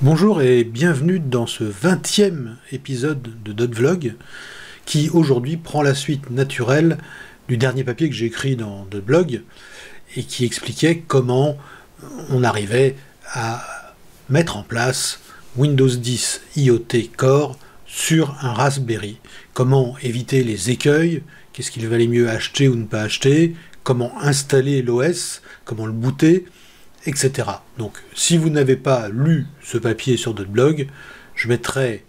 Bonjour et bienvenue dans ce 20e épisode de Dot-Vlog qui aujourd'hui prend la suite naturelle du dernier papier que j'ai écrit dans Dot-Vlog et qui expliquait comment on arrivait à mettre en place Windows 10 IoT Core sur un Raspberry. Comment éviter les écueils, qu'est-ce qu'il valait mieux acheter ou ne pas acheter, comment installer l'OS, comment le booter, etc. Donc, si vous n'avez pas lu ce papier sur Dot-Vlog, je mettrai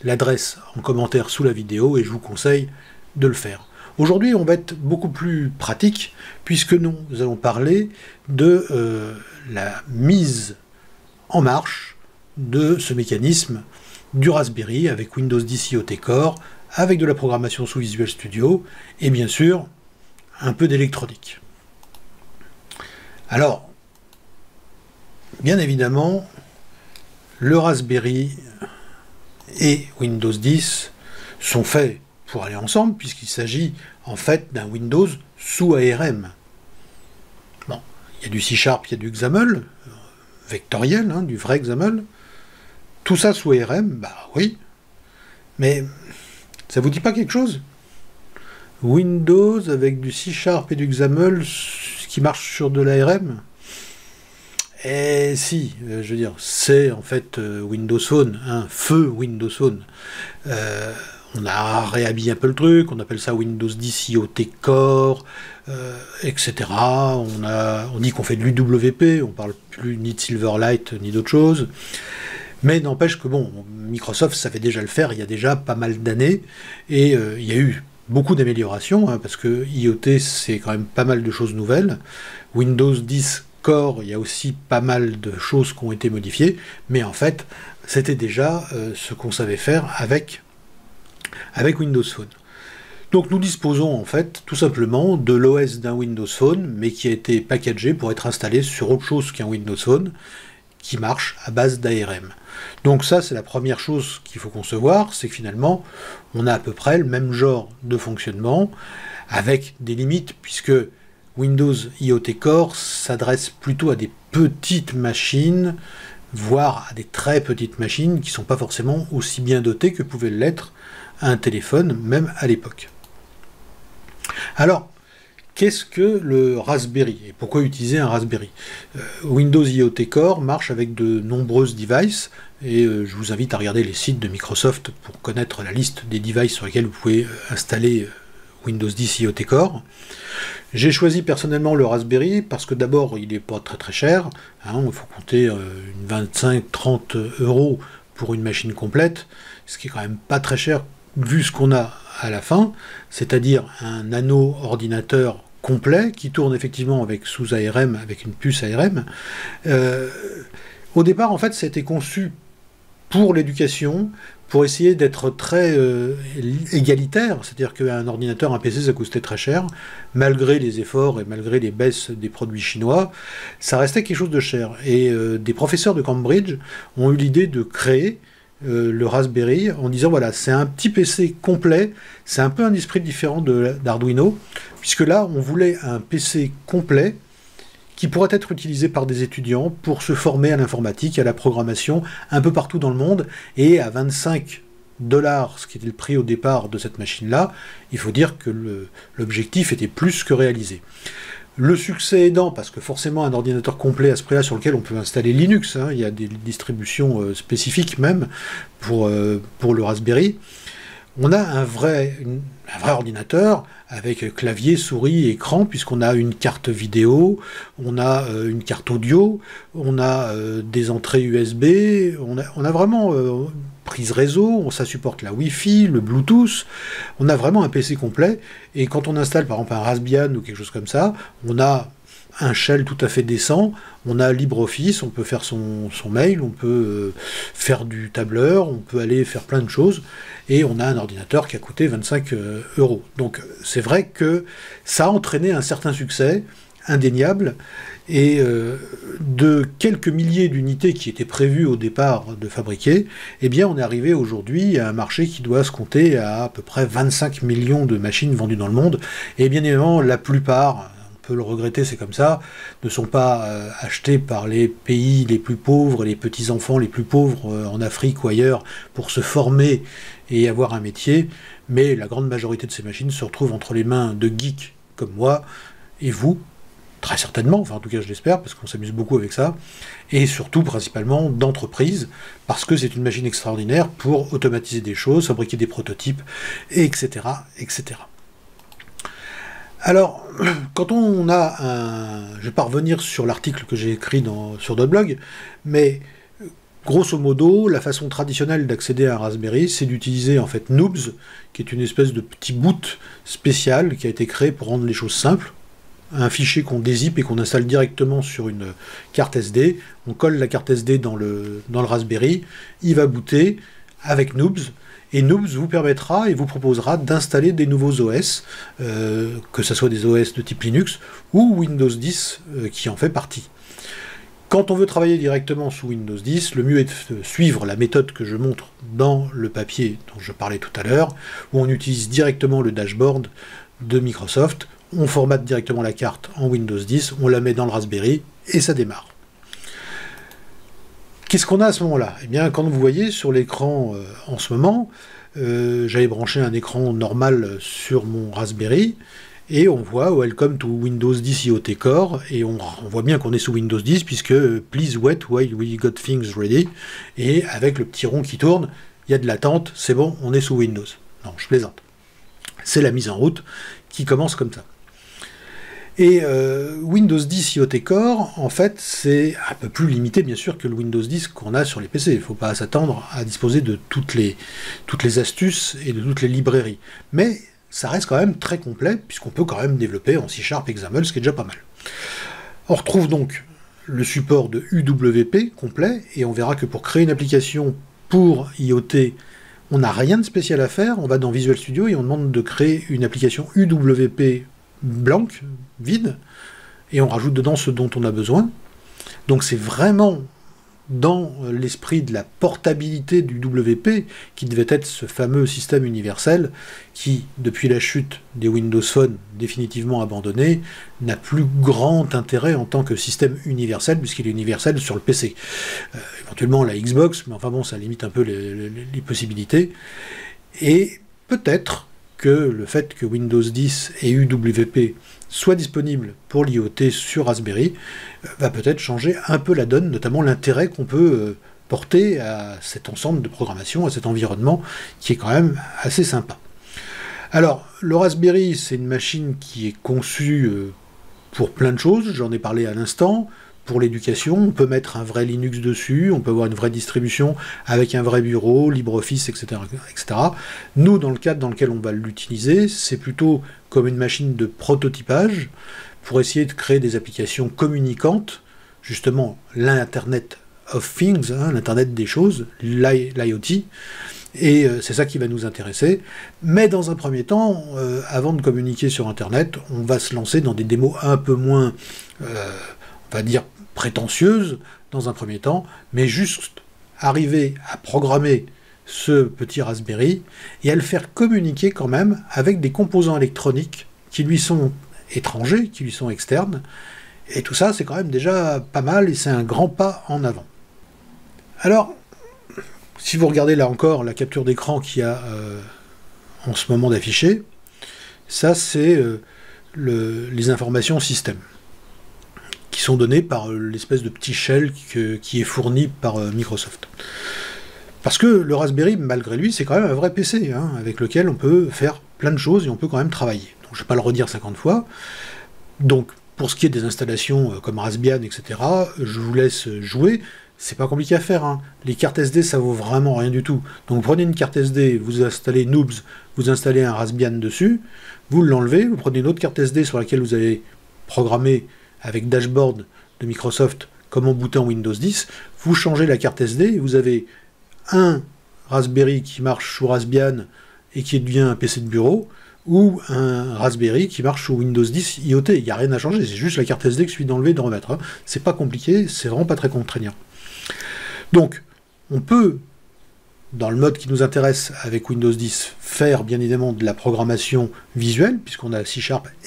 l'adresse en commentaire sous la vidéo et je vous conseille de le faire. Aujourd'hui, on va être beaucoup plus pratique puisque nous allons parler de la mise en marche de ce mécanisme du Raspberry avec Windows 10 IoT Core, avec de la programmation sous Visual Studio et bien sûr un peu d'électronique. Alors, bien évidemment, le Raspberry et Windows 10 sont faits pour aller ensemble, puisqu'il s'agit en fait d'un Windows sous ARM. Bon, il y a du C#, il y a du XAML, vectoriel, hein, du vrai XAML. Tout ça sous ARM, bah oui. Mais ça vous dit pas quelque chose? Windows avec du C# et du XAML qui marche sur de l'ARM? Et si, je veux dire, c'est en fait Windows Phone, hein, feu Windows Phone. On a réhabillé un peu le truc, on appelle ça Windows 10 IoT Core, etc. On dit qu'on fait de l'UWP, on parle plus ni de Silverlight ni d'autre chose. Mais n'empêche que bon, Microsoft savait déjà le faire il y a déjà pas mal d'années, et il y a eu beaucoup d'améliorations, hein, parce que IoT c'est quand même pas mal de choses nouvelles. Windows 10 Core, il y a aussi pas mal de choses qui ont été modifiées, mais en fait, c'était déjà ce qu'on savait faire avec Windows Phone. Donc nous disposons en fait tout simplement de l'OS d'un Windows Phone, mais qui a été packagé pour être installé sur autre chose qu'un Windows Phone, qui marche à base d'ARM. Donc ça, c'est la première chose qu'il faut concevoir, c'est que finalement, on a à peu près le même genre de fonctionnement, avec des limites, puisque Windows IoT Core s'adresse plutôt à des petites machines, voire à des très petites machines qui ne sont pas forcément aussi bien dotées que pouvait l'être un téléphone, même à l'époque. Alors, qu'est-ce que le Raspberry et pourquoi utiliser un Raspberry? Windows IoT Core marche avec de nombreuses devices et je vous invite à regarder les sites de Microsoft pour connaître la liste des devices sur lesquels vous pouvez installer Windows 10 IoT Core. J'ai choisi personnellement le Raspberry parce que d'abord il n'est pas très cher, hein, il faut compter une 25-30 € pour une machine complète, ce qui est quand même pas très cher vu ce qu'on a à la fin, c'est-à-dire un nano ordinateur complet qui tourne effectivement sous ARM, avec une puce ARM. Au départ, en fait, ça a été conçu pour l'éducation, pour essayer d'être très égalitaire, c'est-à-dire qu'un ordinateur, un PC, ça coûtait très cher, malgré les efforts et malgré les baisses des produits chinois, ça restait quelque chose de cher. Et des professeurs de Cambridge ont eu l'idée de créer le Raspberry en disant voilà, c'est un petit PC complet, c'est un peu un esprit différent d'Arduino, puisque là on voulait un PC complet qui pourrait être utilisé par des étudiants pour se former à l'informatique, à la programmation, un peu partout dans le monde, et à 25 $, ce qui était le prix au départ de cette machine-là, il faut dire que l'objectif était plus que réalisé. Le succès aidant, parce que forcément un ordinateur complet à ce prix-là sur lequel on peut installer Linux, hein, il y a des distributions spécifiques même pour le Raspberry, on a un vrai ordinateur avec clavier, souris, écran, puisqu'on a une carte vidéo, on a une carte audio, on a des entrées USB, on a vraiment prise réseau, ça supporte la Wi-Fi, le Bluetooth, on a vraiment un PC complet, et quand on installe par exemple un Raspbian ou quelque chose comme ça, on a un shell tout à fait décent, on a LibreOffice, on peut faire son mail, on peut faire du tableur, on peut aller faire plein de choses, et on a un ordinateur qui a coûté 25 €. Donc c'est vrai que ça a entraîné un certain succès, indéniable, et de quelques milliers d'unités qui étaient prévues au départ de fabriquer, eh bien on est arrivé aujourd'hui à un marché qui doit se compter à peu près 25 millions de machines vendues dans le monde, et bien évidemment la plupart, peut le regretter, c'est comme ça, ne sont pas achetés par les pays les plus pauvres, les petits-enfants les plus pauvres en Afrique ou ailleurs, pour se former et avoir un métier, mais la grande majorité de ces machines se retrouvent entre les mains de geeks comme moi et vous, très certainement, enfin en tout cas je l'espère, parce qu'on s'amuse beaucoup avec ça, et surtout principalement d'entreprises, parce que c'est une machine extraordinaire pour automatiser des choses, fabriquer des prototypes, etc., etc. Alors, quand on a un... Je ne vais pas revenir sur l'article que j'ai écrit sur notre blog, mais grosso modo, la façon traditionnelle d'accéder à un Raspberry, c'est d'utiliser en fait Noobs, qui est une espèce de petit boot spécial qui a été créé pour rendre les choses simples. Un fichier qu'on dézippe et qu'on installe directement sur une carte SD. On colle la carte SD dans le Raspberry, il va booter avec Noobs, et Noobs vous permettra et vous proposera d'installer des nouveaux OS, que ce soit des OS de type Linux ou Windows 10 qui en fait partie. Quand on veut travailler directement sous Windows 10, le mieux est de suivre la méthode que je montre dans le papier dont je parlais tout à l'heure, où on utilise directement le dashboard de Microsoft, on formate directement la carte en Windows 10, on la met dans le Raspberry et ça démarre. Qu'est-ce qu'on a à ce moment-là? Eh bien, quand vous voyez sur l'écran en ce moment, j'avais branché un écran normal sur mon Raspberry, et on voit Welcome to Windows 10 IoT Core, et on voit bien qu'on est sous Windows 10, puisque Please wait while we got things ready, et avec le petit rond qui tourne, il y a de l'attente, c'est bon, on est sous Windows. Non, je plaisante. C'est la mise en route qui commence comme ça. Et Windows 10 IoT Core, en fait, c'est un peu plus limité, bien sûr, que le Windows 10 qu'on a sur les PC. Il ne faut pas s'attendre à disposer de toutes les astuces et de toutes les librairies. Mais ça reste quand même très complet, puisqu'on peut quand même développer en C# XAML, ce qui est déjà pas mal. On retrouve donc le support de UWP complet, et on verra que pour créer une application pour IoT, on n'a rien de spécial à faire. On va dans Visual Studio et on demande de créer une application UWP blanche, vide, et on rajoute dedans ce dont on a besoin. Donc c'est vraiment dans l'esprit de la portabilité du WP, qui devait être ce fameux système universel qui, depuis la chute des Windows Phone définitivement abandonné, n'a plus grand intérêt en tant que système universel, puisqu'il est universel sur le PC. Éventuellement la Xbox, mais enfin bon, ça limite un peu les possibilités. Et peut-être que le fait que Windows 10 et UWP soient disponibles pour l'IoT sur Raspberry va peut-être changer un peu la donne, notamment l'intérêt qu'on peut porter à cet ensemble de programmation, à cet environnement qui est quand même assez sympa. Alors, le Raspberry, c'est une machine qui est conçue pour plein de choses, j'en ai parlé à l'instant. Pour l'éducation, on peut mettre un vrai Linux dessus, on peut avoir une vraie distribution avec un vrai bureau, LibreOffice, etc., etc. Nous, dans le cadre dans lequel on va l'utiliser, c'est plutôt comme une machine de prototypage pour essayer de créer des applications communicantes, justement l'Internet of Things, hein, l'Internet des choses, l'IoT, et c'est ça qui va nous intéresser. Mais dans un premier temps, avant de communiquer sur Internet, on va se lancer dans des démos un peu moins, on va dire, prétentieuse dans un premier temps, mais juste arriver à programmer ce petit Raspberry et à le faire communiquer quand même avec des composants électroniques qui lui sont étrangers, qui lui sont externes, et tout ça c'est quand même déjà pas mal et c'est un grand pas en avant. Alors, si vous regardez là encore la capture d'écran qu'il y a en ce moment d'afficher, ça c'est les informations système, qui sont données par l'espèce de petit shell qui est fourni par Microsoft. Parce que le Raspberry, malgré lui, c'est quand même un vrai PC, hein, avec lequel on peut faire plein de choses et on peut quand même travailler. Donc je ne vais pas le redire 50 fois. Donc pour ce qui est des installations comme Raspbian, etc., je vous laisse jouer. C'est pas compliqué à faire, hein. Les cartes SD, ça vaut vraiment rien du tout. Donc vous prenez une carte SD, vous installez Noobs, vous installez un Raspbian dessus, vous l'enlevez, vous prenez une autre carte SD sur laquelle vous avez programmé avec dashboard de Microsoft comment booter en Windows 10, vous changez la carte SD et vous avez un Raspberry qui marche sous Raspbian et qui devient un PC de bureau, ou un Raspberry qui marche sous Windows 10 IoT. Il n'y a rien à changer, c'est juste la carte SD que je suis d'enlever et de remettre. Hein. C'est pas compliqué, c'est vraiment pas très contraignant. Donc, on peut dans le mode qui nous intéresse avec Windows 10, faire bien évidemment de la programmation visuelle, puisqu'on a C#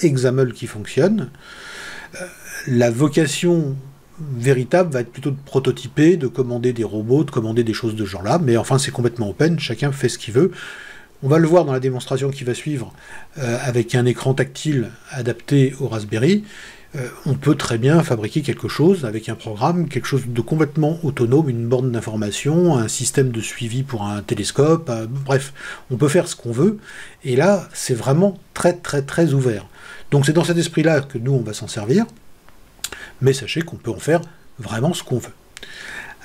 XAML qui fonctionne. La vocation véritable va être plutôt de prototyper, de commander des robots, de commander des choses de ce genre-là, mais enfin c'est complètement open, chacun fait ce qu'il veut. On va le voir dans la démonstration qui va suivre, avec un écran tactile adapté au Raspberry. On peut très bien fabriquer quelque chose avec un programme, quelque chose de complètement autonome, une borne d'information, un système de suivi pour un télescope, bref, on peut faire ce qu'on veut, et là, c'est vraiment très très très ouvert. Donc c'est dans cet esprit-là que nous, on va s'en servir, mais sachez qu'on peut en faire vraiment ce qu'on veut.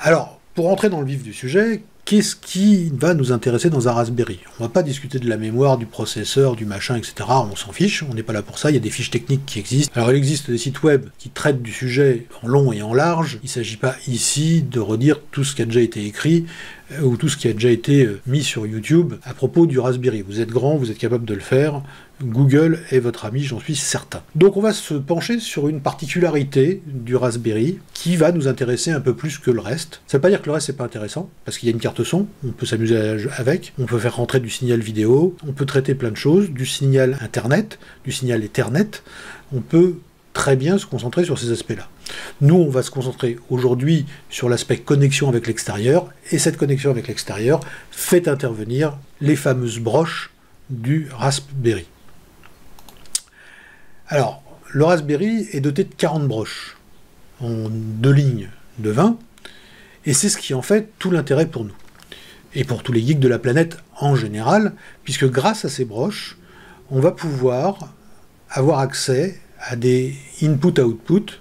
Alors, pour entrer dans le vif du sujet, qu'est-ce qui va nous intéresser dans un Raspberry? On ne va pas discuter de la mémoire, du processeur, du machin, etc. On s'en fiche, on n'est pas là pour ça, il y a des fiches techniques qui existent. Alors il existe des sites web qui traitent du sujet en long et en large. Il ne s'agit pas ici de redire tout ce qui a déjà été écrit ou tout ce qui a déjà été mis sur YouTube à propos du Raspberry. Vous êtes grand, vous êtes capable de le faire. Google est votre ami, j'en suis certain. Donc on va se pencher sur une particularité du Raspberry qui va nous intéresser un peu plus que le reste. Ça ne veut pas dire que le reste c'est pas intéressant, parce qu'il y a une carte son, on peut s'amuser avec, on peut faire rentrer du signal vidéo, on peut traiter plein de choses, du signal Internet, du signal Ethernet, on peut très bien se concentrer sur ces aspects-là. Nous, on va se concentrer aujourd'hui sur l'aspect connexion avec l'extérieur, et cette connexion avec l'extérieur fait intervenir les fameuses broches du Raspberry. Alors, le Raspberry est doté de 40 broches, en 2 lignes de 20, et c'est ce qui en fait tout l'intérêt pour nous, et pour tous les geeks de la planète en général, puisque grâce à ces broches, on va pouvoir avoir accès à des input-output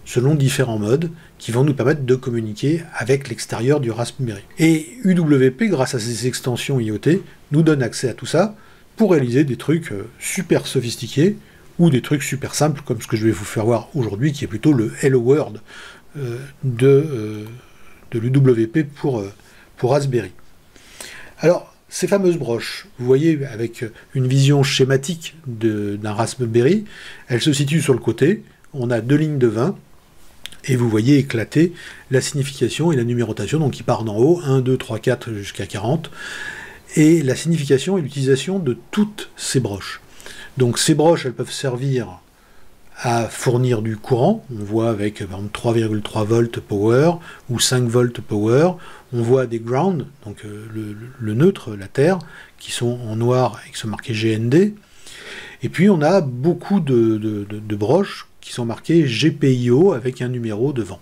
selon différents modes qui vont nous permettre de communiquer avec l'extérieur du Raspberry. Et UWP, grâce à ses extensions IoT, nous donne accès à tout ça pour réaliser des trucs super sophistiqués ou des trucs super simples comme ce que je vais vous faire voir aujourd'hui, qui est plutôt le Hello World de l'UWP pour Raspberry. Alors, ces fameuses broches, vous voyez avec une vision schématique d'un Raspberry, elles se situent sur le côté, on a 2 lignes de 20, et vous voyez éclater la signification et la numérotation, donc qui part d'en haut, 1, 2, 3, 4 jusqu'à 40, et la signification et l'utilisation de toutes ces broches. Donc ces broches, elles peuvent servir à fournir du courant, on voit avec par exemple 3,3 volts power ou 5 volts power, on voit des ground, donc le neutre, la terre, qui sont en noir et qui sont marqués GND, et puis on a beaucoup de broches qui sont marquées GPIO avec un numéro devant.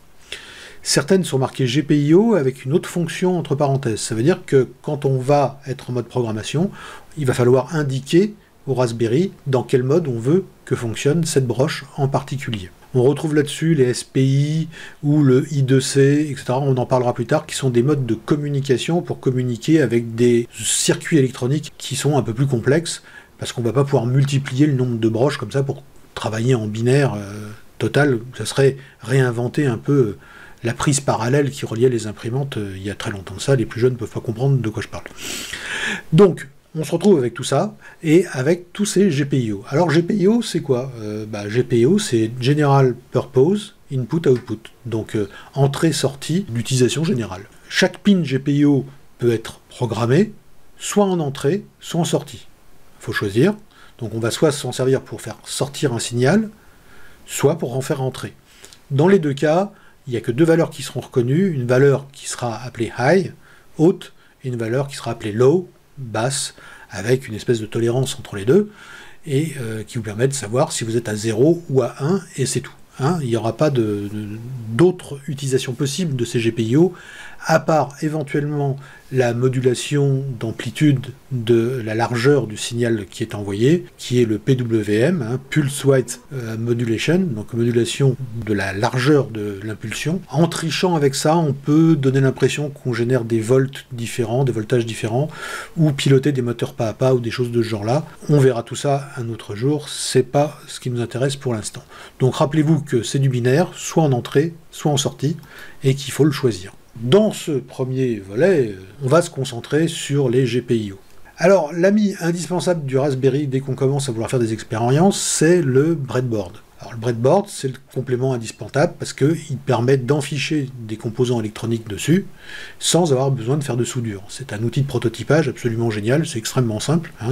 Certaines sont marquées GPIO avec une autre fonction entre parenthèses, ça veut dire que quand on va être en mode programmation, il va falloir indiquer au Raspberry dans quel mode on veut que fonctionne cette broche en particulier. On retrouve là-dessus les SPI ou le I2C, etc. On en parlera plus tard, qui sont des modes de communication pour communiquer avec des circuits électroniques qui sont un peu plus complexes, parce qu'on ne va pas pouvoir multiplier le nombre de broches comme ça pour travailler en binaire total. Ça serait réinventer un peu la prise parallèle qui reliait les imprimantes il y a très longtemps de ça. Les plus jeunes ne peuvent pas comprendre de quoi je parle. Donc, on se retrouve avec tout ça, et avec tous ces GPIO. Alors GPIO, c'est quoi? GPIO, c'est General Purpose Input-Output, donc entrée-sortie d'utilisation générale. Chaque pin GPIO peut être programmé, soit en entrée, soit en sortie. Il faut choisir. Donc on va soit s'en servir pour faire sortir un signal, soit pour en faire entrer. Dans les deux cas, il n'y a que 2 valeurs qui seront reconnues, une valeur qui sera appelée high, haute, et une valeur qui sera appelée low, basse, avec une espèce de tolérance entre les deux, et qui vous permet de savoir si vous êtes à 0 ou à 1, et c'est tout. Hein, il n'y aura pas d'autres utilisations possibles de ces GPIO, à part éventuellement la modulation d'amplitude de la largeur du signal qui est envoyé, qui est le PWM, hein, Pulse Width Modulation, donc modulation de la largeur de l'impulsion. En trichant avec ça, on peut donner l'impression qu'on génère des volts différents, des voltages différents, ou piloter des moteurs pas à pas, ou des choses de ce genre-là. On verra tout ça un autre jour, c'est pas ce qui nous intéresse pour l'instant. Donc rappelez-vous que c'est du binaire, soit en entrée, soit en sortie, et qu'il faut le choisir. Dans ce premier volet, on va se concentrer sur les GPIO. Alors, l'ami indispensable du Raspberry dès qu'on commence à vouloir faire des expériences, c'est le breadboard. Alors le breadboard, c'est le complément indispensable parce qu'il permet d'enficher des composants électroniques dessus sans avoir besoin de faire de soudure. C'est un outil de prototypage absolument génial, c'est extrêmement simple, hein,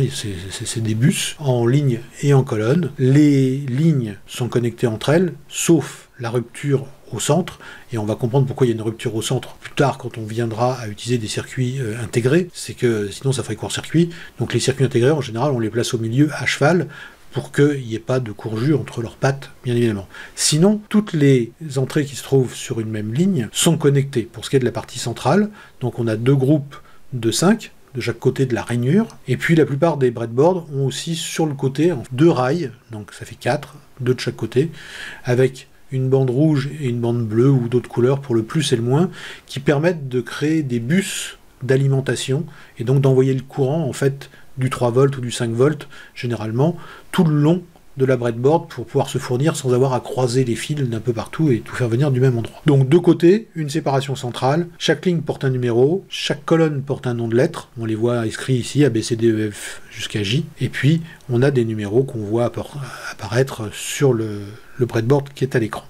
c'est des bus en ligne et en colonne. Les lignes sont connectées entre elles, sauf la rupture au centre, et on va comprendre pourquoi il y a une rupture au centre plus tard quand on viendra à utiliser des circuits intégrés, c'est que sinon ça ferait court-circuit. Donc les circuits intégrés, en général, on les place au milieu à cheval, pour qu'il n'y ait pas de courjure entre leurs pattes, bien évidemment. Sinon, toutes les entrées qui se trouvent sur une même ligne sont connectées. Pour ce qui est de la partie centrale, donc on a 2 groupes de 5, de chaque côté de la rainure, et puis la plupart des breadboards ont aussi sur le côté 2 rails, donc ça fait 4, 2 de chaque côté, avec une bande rouge et une bande bleue ou d'autres couleurs pour le plus et le moins, qui permettent de créer des bus d'alimentation, et donc d'envoyer le courant, en fait, du 3 volts ou du 5 volts, généralement, tout le long de la breadboard pour pouvoir se fournir sans avoir à croiser les fils d'un peu partout et tout faire venir du même endroit. Donc 2 côtés, une séparation centrale, chaque ligne porte un numéro, chaque colonne porte un nom de lettre, on les voit inscrits ici, A, B, C, D, E, F jusqu'à J, et puis on a des numéros qu'on voit apparaître sur le breadboard qui est à l'écran.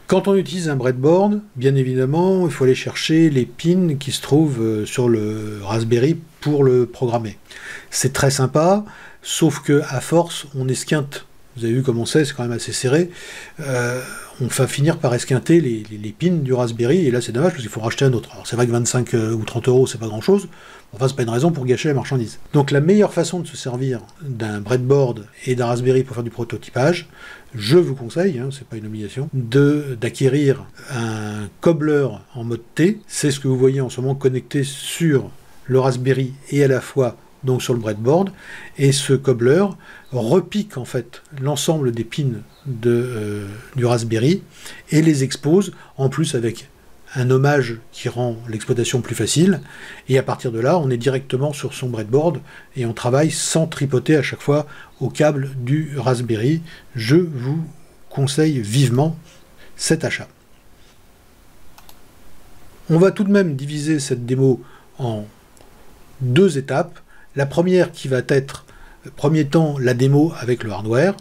Quand on utilise un breadboard, bien évidemment, il faut aller chercher les pins qui se trouvent sur le Raspberry pour le programmer. C'est très sympa, sauf que à force, on esquinte. Vous avez vu comment c'est quand même assez serré. On va finir par esquinter les pins du Raspberry, et là c'est dommage parce qu'il faut racheter un autre. Alors c'est vrai que 25 ou 30 euros, c'est pas grand-chose, enfin c'est pas une raison pour gâcher la marchandise. Donc la meilleure façon de se servir d'un breadboard et d'un Raspberry pour faire du prototypage, je vous conseille, hein, c'est pas une obligation, d'acquérir un cobbler en mode T. C'est ce que vous voyez en ce moment connecté sur le Raspberry et à la fois donc sur le breadboard, et ce cobbler repique en fait l'ensemble des pins du Raspberry et les expose, en plus avec un hommage qui rend l'exploitation plus facile, et à partir de là on est directement sur son breadboard et on travaille sans tripoter à chaque fois au câble du Raspberry. Je vous conseille vivement cet achat. On va tout de même diviser cette démo en 2 étapes. La première qui va être, premier temps, la démo avec le hardware,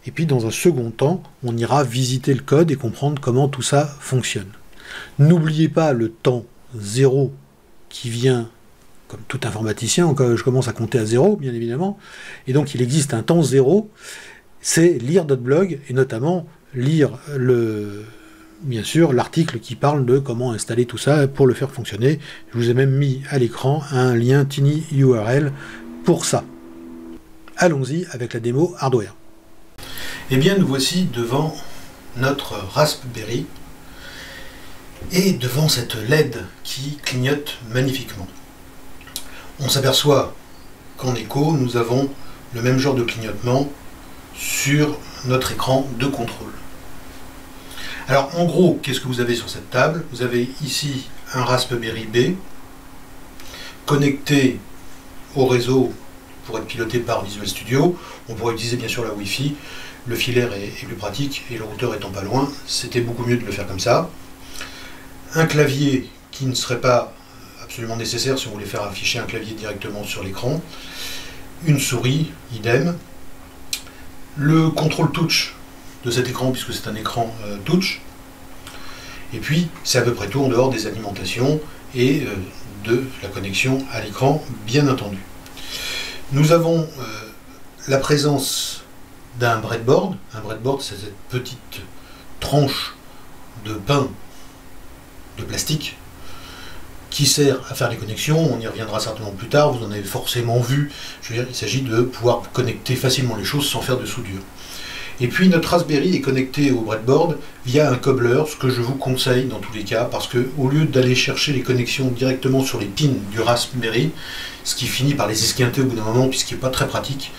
et puis dans un second temps, on ira visiter le code et comprendre comment tout ça fonctionne. N'oubliez pas le temps 0 qui vient, comme tout informaticien, je commence à compter à 0, bien évidemment, et donc il existe un temps 0, c'est lire notre blog, et notamment lire bien sûr l'article qui parle de comment installer tout ça pour le faire fonctionner. Je vous ai même mis à l'écran un lien TinyURL pour ça. Allons-y avec la démo hardware. Eh bien nous voici devant notre Raspberry et devant cette LED qui clignote magnifiquement. On s'aperçoit qu'en écho nous avons le même genre de clignotement sur notre écran de contrôle. Alors en gros, qu'est-ce que vous avez sur cette table? Vous avez ici un Raspberry B connecté au réseau pour être piloté par Visual Studio. On pourrait utiliser bien sûr la Wi-Fi, le filaire est plus pratique et le routeur étant pas loin, c'était beaucoup mieux de le faire comme ça. Un clavier qui ne serait pas absolument nécessaire si on voulait faire afficher un clavier directement sur l'écran. Une souris, idem. Le contrôle touch de cet écran, puisque c'est un écran touch. Et puis, c'est à peu près tout en dehors des alimentations et de la connexion à l'écran, bien entendu. Nous avons la présence d'un breadboard. Un breadboard, c'est cette petite tranche de pain de plastique qui sert à faire les connexions. On y reviendra certainement plus tard, vous en avez forcément vu. Je veux dire, il s'agit de pouvoir connecter facilement les choses sans faire de soudure. Et puis notre Raspberry est connecté au breadboard via un cobbler, ce que je vous conseille dans tous les cas, parce que au lieu d'aller chercher les connexions directement sur les pins du Raspberry, ce qui finit par les esquinter au bout d'un moment, puisqu'il n'est pas très pratique,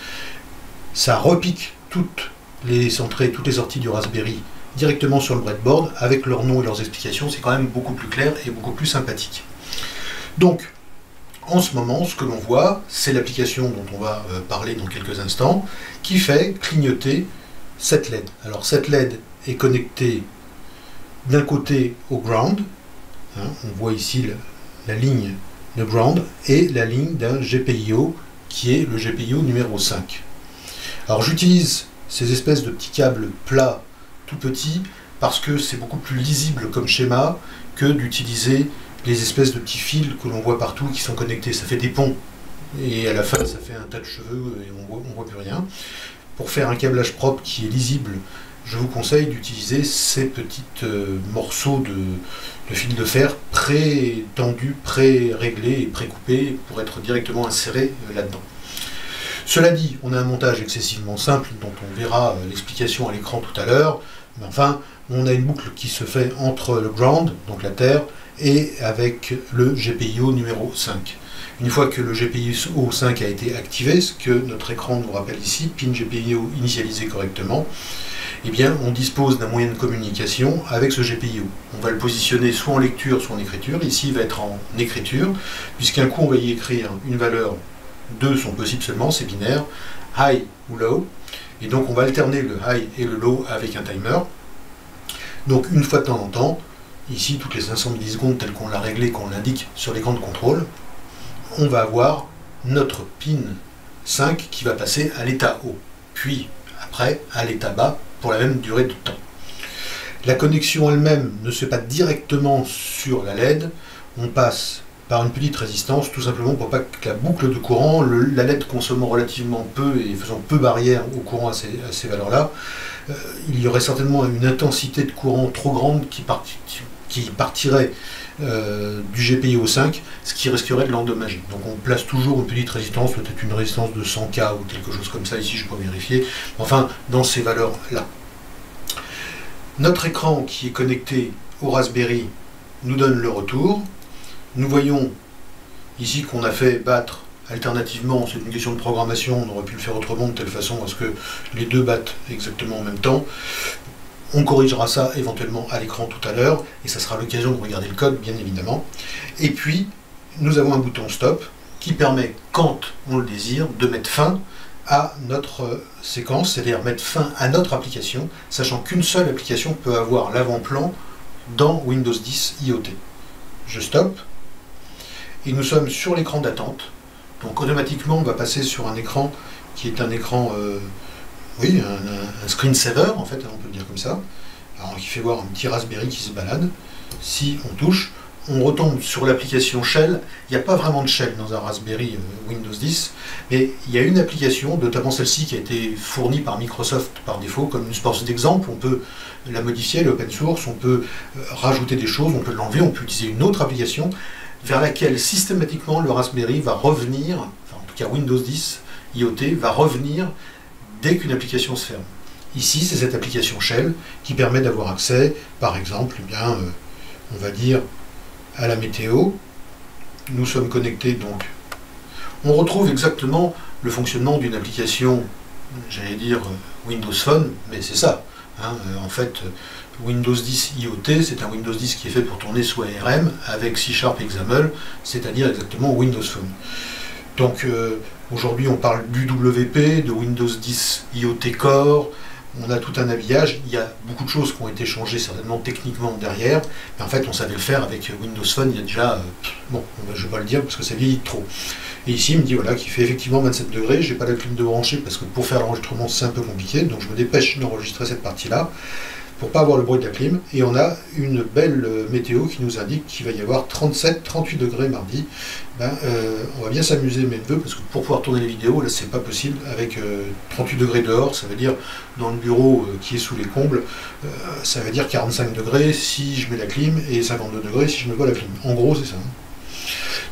ça repique toutes les entrées, toutes les sorties du Raspberry directement sur le breadboard, avec leurs noms et leurs explications. C'est quand même beaucoup plus clair et beaucoup plus sympathique. Donc, en ce moment, ce que l'on voit, c'est l'application dont on va parler dans quelques instants, qui fait clignoter cette LED. Alors cette LED est connectée d'un côté au ground, hein, on voit ici la ligne de ground et la ligne d'un GPIO qui est le GPIO numéro 5. Alors j'utilise ces espèces de petits câbles plats, tout petits, parce que c'est beaucoup plus lisible comme schéma que d'utiliser les espèces de petits fils que l'on voit partout qui sont connectés. Ça fait des ponts. Et à la fin, ça fait un tas de cheveux et on voit plus rien. Pour faire un câblage propre qui est lisible, je vous conseille d'utiliser ces petits morceaux de fil de fer pré-tendus, pré-réglés et pré-coupés pour être directement insérés là-dedans. Cela dit, on a un montage excessivement simple dont on verra l'explication à l'écran tout à l'heure, mais enfin, on a une boucle qui se fait entre le ground, donc la terre, et avec le GPIO numéro 5. Une fois que le GPIO 5 a été activé, ce que notre écran nous rappelle ici, pin GPIO initialisé correctement, eh bien, on dispose d'un moyen de communication avec ce GPIO. On va le positionner soit en lecture, soit en écriture. Ici, il va être en écriture, puisqu'un coup, on va y écrire une valeur. Deux sont possibles seulement, c'est binaire, high ou low. Et donc, on va alterner le high et le low avec un timer. Donc, une fois de temps en temps, ici, toutes les 500 millisecondes, tel qu'on l'a réglé, qu'on l'indique sur l'écran de contrôle, on va avoir notre pin 5 qui va passer à l'état haut, puis après à l'état bas pour la même durée de temps. La connexion elle-même ne se fait pas directement sur la LED, on passe par une petite résistance, tout simplement pour pas que la boucle de courant, la LED consommant relativement peu et faisant peu barrière au courant à ces valeurs-là, il y aurait certainement une intensité de courant trop grande qui partirait du GPIO 5, ce qui risquerait de l'endommager. Donc on place toujours une petite résistance, peut-être une résistance de 100K ou quelque chose comme ça, ici je peux vérifier, enfin dans ces valeurs-là. Notre écran qui est connecté au Raspberry nous donne le retour. Nous voyons ici qu'on a fait battre alternativement, c'est une question de programmation, on aurait pu le faire autrement de telle façon à ce que les deux battent exactement en même temps. On corrigera ça éventuellement à l'écran tout à l'heure, et ça sera l'occasion de regarder le code, bien évidemment. Et puis, nous avons un bouton stop qui permet, quand on le désire, de mettre fin à notre séquence, c'est-à-dire mettre fin à notre application, sachant qu'une seule application peut avoir l'avant-plan dans Windows 10 IoT. Je stoppe, et nous sommes sur l'écran d'attente. Donc automatiquement, on va passer sur un écran qui est un écran... oui, un screensaver, en fait, on peut le dire comme ça, alors, qui fait voir un petit Raspberry qui se balade. Si on touche, on retombe sur l'application Shell. Il n'y a pas vraiment de Shell dans un Raspberry Windows 10, mais il y a une application, notamment celle-ci qui a été fournie par Microsoft par défaut, comme une source d'exemple. On peut la modifier, l'open source, on peut rajouter des choses, on peut l'enlever, on peut utiliser une autre application vers laquelle systématiquement le Raspberry va revenir, enfin en tout cas Windows 10 IoT va revenir dès qu'une application se ferme. Ici, c'est cette application Shell qui permet d'avoir accès, par exemple, eh bien, on va dire, à la météo. Nous sommes connectés, donc. On retrouve exactement le fonctionnement d'une application, j'allais dire Windows Phone, mais c'est ça. Hein, en fait, Windows 10 IoT, c'est un Windows 10 qui est fait pour tourner sous ARM avec C# et XAML, c'est-à-dire exactement Windows Phone. Donc, aujourd'hui, on parle d'UWP, de Windows 10 IoT Core, on a tout un habillage, il y a beaucoup de choses qui ont été changées certainement techniquement derrière, mais en fait on savait le faire avec Windows Phone il y a déjà, bon, je ne vais pas le dire parce que ça vieillit trop. Et ici il me dit voilà qu'il fait effectivement 27 degrés, j'ai pas la clim de brancher parce que pour faire l'enregistrement c'est un peu compliqué, donc je me dépêche d'enregistrer cette partie-là, pour pas avoir le bruit de la clim, et on a une belle météo qui nous indique qu'il va y avoir 37-38 degrés mardi. On va bien s'amuser mes neveux, parce que pour pouvoir tourner les vidéos, là c'est pas possible, avec 38 degrés dehors, ça veut dire dans le bureau qui est sous les combles, ça veut dire 45 degrés si je mets la clim, et 52 degrés si je mets pas la clim. En gros c'est ça.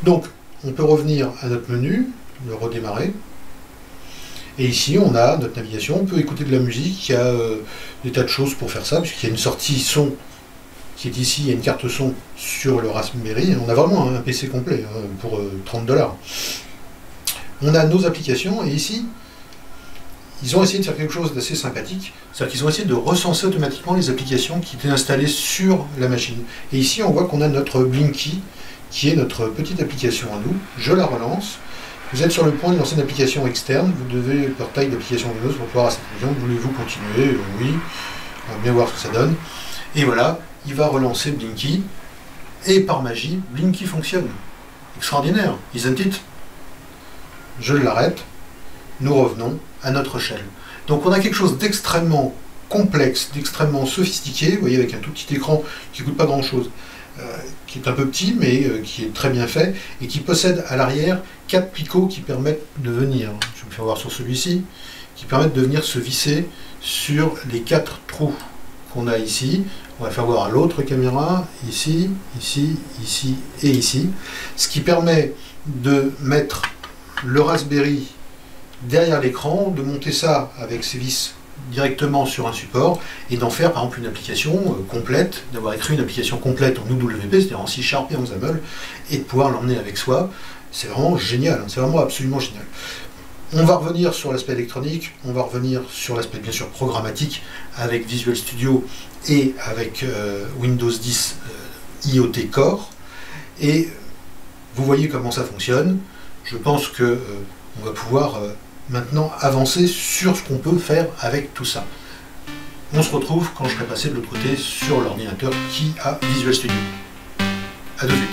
Donc on peut revenir à notre menu, le redémarrer, et ici on a notre navigation, on peut écouter de la musique, il y a des tas de choses pour faire ça, puisqu'il y a une sortie son qui est ici, il y a une carte son sur le Raspberry, on a vraiment un PC complet pour 30 $. On a nos applications, et ici, ils ont essayé de faire quelque chose d'assez sympathique, c'est-à-dire qu'ils ont essayé de recenser automatiquement les applications qui étaient installées sur la machine. Et ici on voit qu'on a notre Blinky, qui est notre petite application à nous, je la relance. Vous êtes sur le point de lancer une application externe, vous devez le portail d'application Windows pour pouvoir à cette vision. Voulez-vous continuer? Oui. On va bien voir ce que ça donne. Et voilà, il va relancer Blinky. Et par magie, Blinky fonctionne. Extraordinaire, isn't it? Je l'arrête. Nous revenons à notre shell. Donc on a quelque chose d'extrêmement complexe, d'extrêmement sophistiqué, vous voyez, avec un tout petit écran qui ne coûte pas grand-chose, qui est un peu petit, mais qui est très bien fait, et qui possède à l'arrière 4 picots qui permettent de venir, je vais me faire voir sur celui-ci, qui permettent de venir se visser sur les 4 trous qu'on a ici. On va faire voir à l'autre caméra, ici, ici, ici et ici, ce qui permet de mettre le Raspberry derrière l'écran, de monter ça avec ses vis directement sur un support et d'en faire par exemple une application complète, d'avoir écrit une application complète en UWP, c'est-à-dire en C# et en XAML, et de pouvoir l'emmener avec soi. C'est vraiment génial, c'est vraiment absolument génial. On va revenir sur l'aspect électronique, on va revenir sur l'aspect bien sûr programmatique avec Visual Studio et avec Windows 10 IoT Core. Et vous voyez comment ça fonctionne. Je pense que on va pouvoir maintenant avancer sur ce qu'on peut faire avec tout ça. On se retrouve quand je serai passé de l'autre côté sur l'ordinateur qui a Visual Studio. A de suite.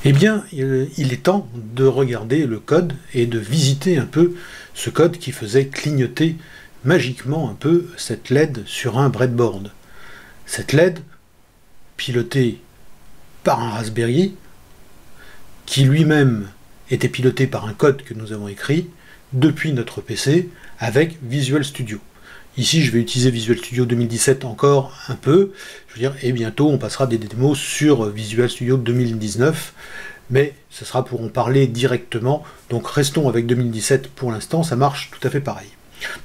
Eh bien, il est temps de regarder le code et de visiter un peu ce code qui faisait clignoter magiquement un peu cette LED sur un breadboard. Cette LED, pilotée par un Raspberry, qui lui-même était piloté par un code que nous avons écrit depuis notre PC avec Visual Studio. Ici, je vais utiliser Visual Studio 2017 encore un peu, je veux dire, et bientôt on passera des démos sur Visual Studio 2019, mais ce sera pour en parler directement, donc restons avec 2017 pour l'instant, ça marche tout à fait pareil.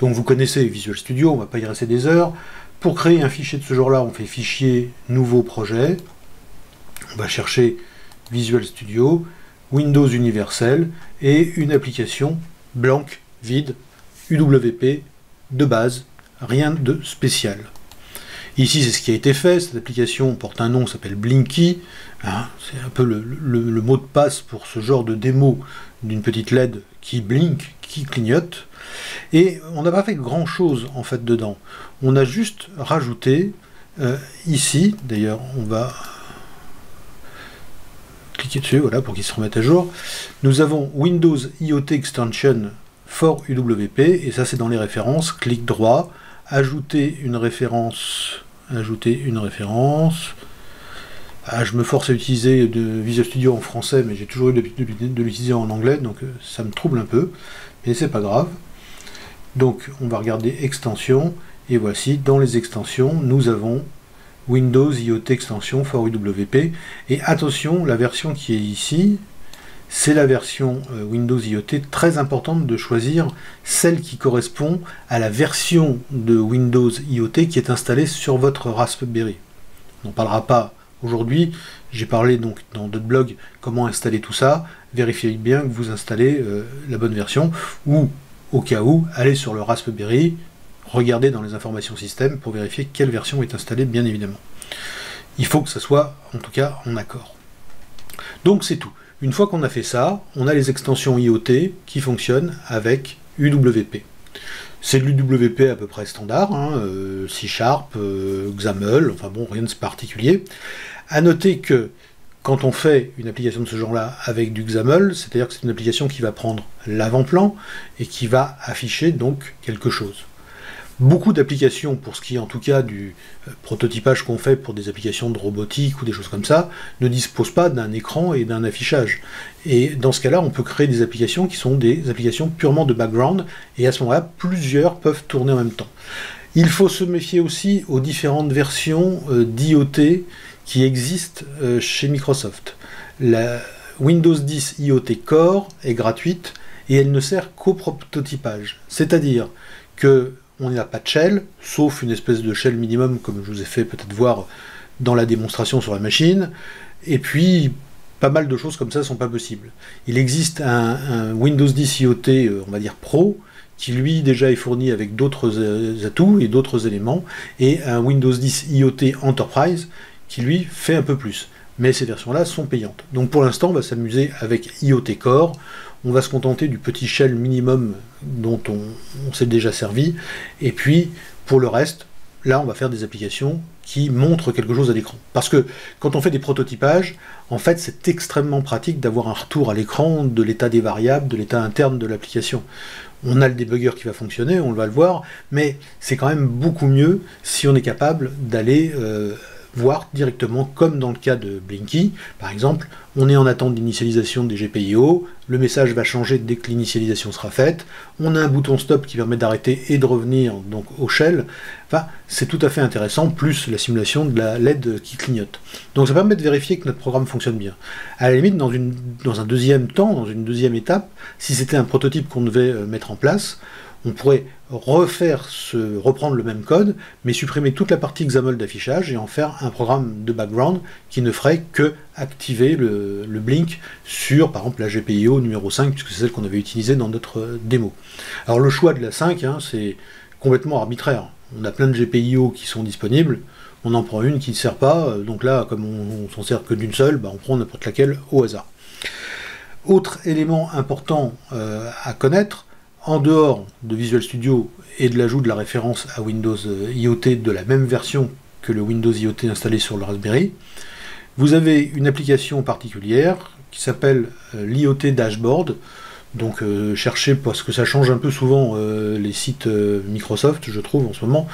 Donc vous connaissez Visual Studio, on ne va pas y rester des heures. Pour créer un fichier de ce genre-là, on fait fichier, nouveau projet, on va chercher Visual Studio, Windows Universel, et une application blanche, vide, UWP, de base, rien de spécial. Ici, c'est ce qui a été fait. Cette application porte un nom, s'appelle Blinky. Hein, c'est un peu le mot de passe pour ce genre de démo d'une petite LED qui blink, qui clignote. Et on n'a pas fait grand-chose, en fait, dedans. On a juste rajouté, ici, d'ailleurs, on va cliquer dessus, voilà, pour qu'il se remette à jour. Nous avons Windows IoT Extension for UWP, et ça c'est dans les références, clic droit, ajouter une référence, ah, je me force à utiliser de Visual Studio en français, mais j'ai toujours eu l'habitude de l'utiliser en anglais, donc ça me trouble un peu, mais c'est pas grave. Donc on va regarder extensions, et voici, dans les extensions, nous avons Windows IoT Extension for UWP, et attention, la version qui est ici, c'est la version Windows IoT, très importante de choisir celle qui correspond à la version de Windows IoT qui est installée sur votre Raspberry. On n'en parlera pas aujourd'hui, j'ai parlé donc dans d'autres blogs comment installer tout ça, vérifiez bien que vous installez la bonne version, ou au cas où, allez sur le Raspberry, regardez dans les informations système pour vérifier quelle version est installée, bien évidemment. Il faut que ça soit en tout cas en accord. Donc c'est tout. Une fois qu'on a fait ça, on a les extensions IoT qui fonctionnent avec UWP. C'est de l'UWP à peu près standard, hein, C#, XAML, enfin bon, rien de particulier. À noter que quand on fait une application de ce genre-là avec du XAML, c'est-à-dire que c'est une application qui va prendre l'avant-plan et qui va afficher donc quelque chose. Beaucoup d'applications, pour ce qui est en tout cas du prototypage qu'on fait pour des applications de robotique ou des choses comme ça, ne disposent pas d'un écran et d'un affichage. Et dans ce cas-là, on peut créer des applications qui sont des applications purement de background, et à ce moment-là, plusieurs peuvent tourner en même temps. Il faut se méfier aussi aux différentes versions d'IoT qui existent chez Microsoft. La Windows 10 IoT Core est gratuite, et elle ne sert qu'au prototypage. C'est-à-dire que on n'a pas de shell, sauf une espèce de shell minimum, comme je vous ai fait peut-être voir dans la démonstration sur la machine, et puis pas mal de choses comme ça ne sont pas possibles. Il existe un Windows 10 IoT, on va dire Pro, qui lui déjà est fourni avec d'autres atouts et d'autres éléments, et un Windows 10 IoT Enterprise, qui lui fait un peu plus. Mais ces versions-là sont payantes. Donc pour l'instant, on va s'amuser avec IoT Core. On va se contenter du petit shell minimum dont on s'est déjà servi, et puis pour le reste, là on va faire des applications qui montrent quelque chose à l'écran. Parce que quand on fait des prototypages, en fait c'est extrêmement pratique d'avoir un retour à l'écran de l'état des variables, de l'état interne de l'application. On a le débugger qui va fonctionner, on va le voir, mais c'est quand même beaucoup mieux si on est capable d'aller voir directement, comme dans le cas de Blinky, par exemple, on est en attente d'initialisation des GPIO, le message va changer dès que l'initialisation sera faite, on a un bouton stop qui permet d'arrêter et de revenir donc au shell, enfin c'est tout à fait intéressant, plus la simulation de la LED qui clignote. Donc ça permet de vérifier que notre programme fonctionne bien. À la limite, dans un deuxième temps, dans une deuxième étape, si c'était un prototype qu'on devait mettre en place, on pourrait reprendre le même code, mais supprimer toute la partie XAML d'affichage et en faire un programme de background qui ne ferait que activer le blink sur, par exemple, la GPIO numéro 5, puisque c'est celle qu'on avait utilisée dans notre démo. Alors le choix de la 5, c'est complètement arbitraire. On a plein de GPIO qui sont disponibles, on en prend une qui ne sert pas, donc là, comme on s'en sert que d'une seule, on prend n'importe laquelle au hasard. Autre élément important à connaître, en dehors de Visual Studio et de l'ajout de la référence à Windows IoT de la même version que le Windows IoT installé sur le Raspberry, vous avez une application particulière qui s'appelle l'IoT Dashboard. Donc cherchez, parce que ça change un peu souvent les sites Microsoft, je trouve, en ce moment.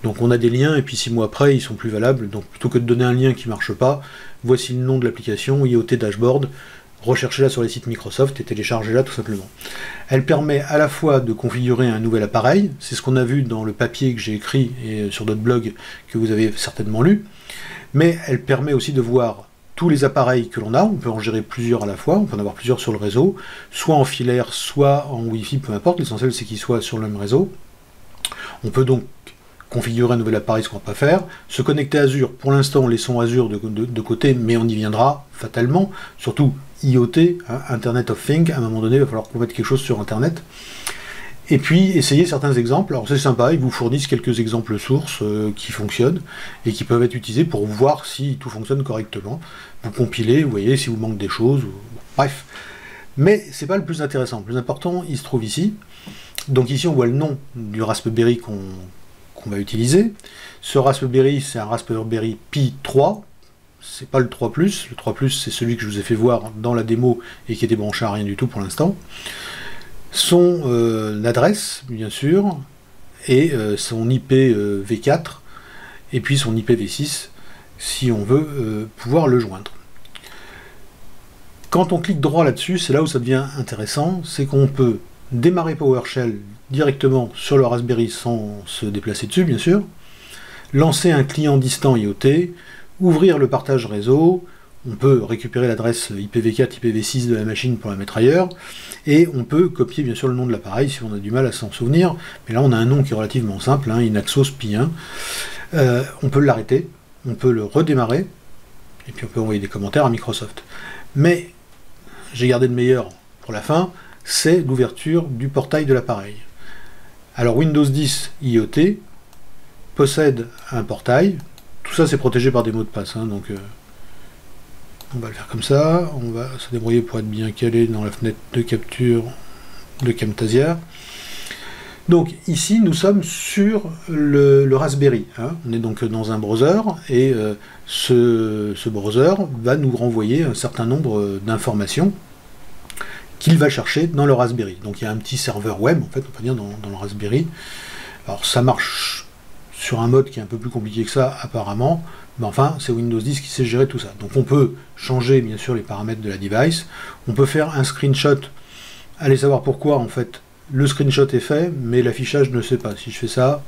Donc on a des liens, et puis 6 mois après, ils sont plus valables. Donc plutôt que de donner un lien qui ne marche pas, voici le nom de l'application, IoT Dashboard. Recherchez-la sur les sites Microsoft et téléchargez-la tout simplement. Elle permet à la fois de configurer un nouvel appareil, c'est ce qu'on a vu dans le papier que j'ai écrit et sur d'autres blogs que vous avez certainement lu, mais elle permet aussi de voir tous les appareils que l'on a, on peut en gérer plusieurs à la fois, on peut en avoir plusieurs sur le réseau, soit en filaire, soit en Wi-Fi, peu importe, l'essentiel c'est qu'ils soient sur le même réseau. On peut donc configurer un nouvel appareil, ce qu'on ne va pas faire, se connecter à Azure, pour l'instant laissons Azure de côté, mais on y viendra fatalement, surtout IoT, Internet of Things, à un moment donné il va falloir qu'on mette quelque chose sur Internet, et puis essayer certains exemples. Alors c'est sympa, ils vous fournissent quelques exemples sources qui fonctionnent, et qui peuvent être utilisés pour voir si tout fonctionne correctement, vous compilez, vous voyez si vous manque des choses, bref. Mais c'est pas le plus intéressant, le plus important il se trouve ici. Donc ici on voit le nom du Raspberry qu'on va utiliser. Ce Raspberry, c'est un Raspberry Pi 3, c'est pas le 3+, le 3+, c'est celui que je vous ai fait voir dans la démo et qui était branché à rien du tout pour l'instant. Son adresse, bien sûr, et son IPv4, et puis son IPv6, si on veut pouvoir le joindre. Quand on clique droit là-dessus, c'est là où ça devient intéressant, c'est qu'on peut démarrer PowerShell directement sur le Raspberry sans se déplacer dessus, bien sûr, lancer un client distant IoT, ouvrir le partage réseau, on peut récupérer l'adresse IPv4, IPv6 de la machine pour la mettre ailleurs, et on peut copier bien sûr le nom de l'appareil si on a du mal à s'en souvenir, mais là on a un nom qui est relativement simple, Inaxos Pi 1, on peut l'arrêter, on peut le redémarrer, et puis on peut envoyer des commentaires à Microsoft. Mais j'ai gardé le meilleur pour la fin, c'est l'ouverture du portail de l'appareil. Alors Windows 10 IoT possède un portail, tout ça c'est protégé par des mots de passe, donc on va le faire comme ça, on va se débrouiller pour être bien calé dans la fenêtre de capture de Camtasia. Donc ici nous sommes sur le Raspberry, on est donc dans un browser, et ce browser va nous renvoyer un certain nombre d'informations qu'il va chercher dans le Raspberry. Donc il y a un petit serveur web, en fait, on peut dire, dans le Raspberry. Alors ça marche sur un mode qui est un peu plus compliqué que ça, apparemment, mais enfin, c'est Windows 10 qui sait gérer tout ça. Donc on peut changer, bien sûr, les paramètres de la device, on peut faire un screenshot, allez savoir pourquoi, en fait, le screenshot est fait, mais l'affichage ne sait pas. Si je fais ça,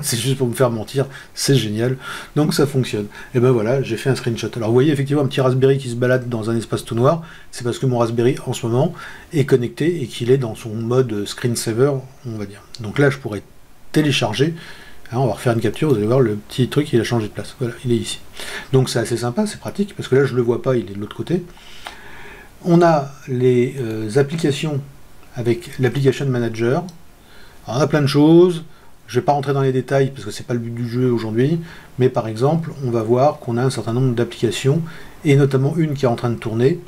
c'est juste pour me faire mentir, c'est génial, donc ça fonctionne. Et ben voilà, j'ai fait un screenshot. Alors vous voyez effectivement un petit Raspberry qui se balade dans un espace tout noir, c'est parce que mon Raspberry en ce moment est connecté et qu'il est dans son mode screensaver, on va dire. Donc là je pourrais télécharger, on va refaire une capture, vous allez voir le petit truc il a changé de place, voilà, il est ici. Donc c'est assez sympa, c'est pratique, parce que là je le vois pas, il est de l'autre côté. On a les applications avec l'Application Manager. Alors, on a plein de choses. Je ne vais pas rentrer dans les détails parce que c'est pas le but du jeu aujourd'hui, mais par exemple, on va voir qu'on a un certain nombre d'applications, et notamment une qui est en train de tourner,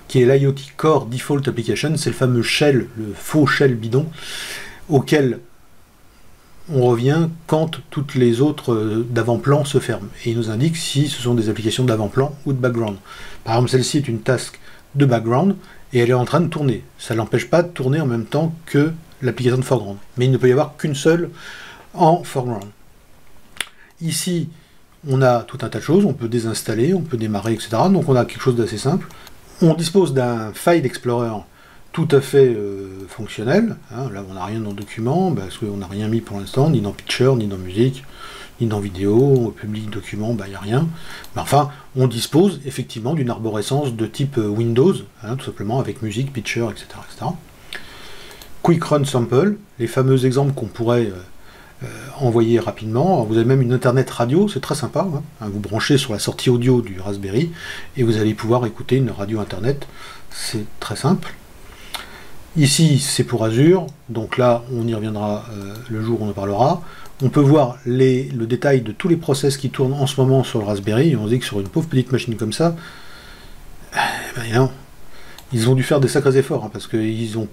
qui est l'IoT Core Default Application, c'est le fameux shell, le faux shell bidon, auquel on revient quand toutes les autres d'avant-plan se ferment. Et il nous indique si ce sont des applications d'avant-plan ou de background. Par exemple, celle-ci est une task de background et elle est en train de tourner. Ça ne l'empêche pas de tourner en même temps que l'application de foreground. Mais il ne peut y avoir qu'une seule en foreground. Ici, on a tout un tas de choses. On peut désinstaller, on peut démarrer, etc. Donc on a quelque chose d'assez simple. On dispose d'un File Explorer tout à fait fonctionnel. Hein. Là, on n'a rien dans le document, parce qu'on n'a rien mis pour l'instant, ni dans Picture, ni dans Musique, ni dans Vidéo, Public Document, il n'y a rien. Mais enfin, on dispose effectivement d'une arborescence de type Windows, hein, tout simplement, avec Musique, Picture, etc., etc. Quick Run Sample, les fameux exemples qu'on pourrait envoyer rapidement. Alors, vous avez même une Internet radio, c'est très sympa. Hein. Vous branchez sur la sortie audio du Raspberry, et vous allez pouvoir écouter une radio Internet. C'est très simple. Ici, c'est pour Azure, donc là, on y reviendra le jour où on en parlera. On peut voir le détail de tous les process qui tournent en ce moment sur le Raspberry, et on se dit que sur une pauvre petite machine comme ça, non, ils ont dû faire des sacrés efforts, hein, parce qu'ils n'ont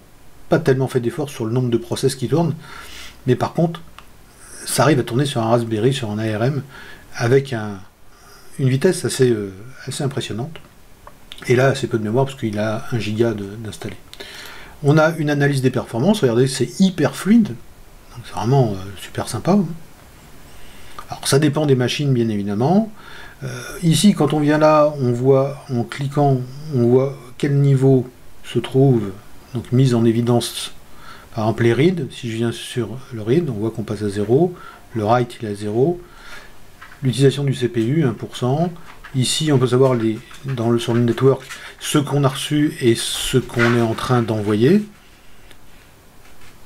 pas tellement fait d'efforts sur le nombre de process qui tournent, mais par contre, ça arrive à tourner sur un Raspberry, sur un ARM, avec une vitesse assez impressionnante, et là, assez peu de mémoire, parce qu'il a 1 giga d'installé. On a une analyse des performances, regardez, c'est hyper fluide, c'est vraiment super sympa. Hein. Alors ça dépend des machines, bien évidemment. Ici, quand on vient là, on voit, en cliquant, on voit quel niveau se trouve, donc mise en évidence, par exemple les reads. Si je viens sur le read, on voit qu'on passe à 0, le write il est à 0, l'utilisation du CPU, 1%. Ici, on peut savoir sur le network ce qu'on a reçu et ce qu'on est en train d'envoyer.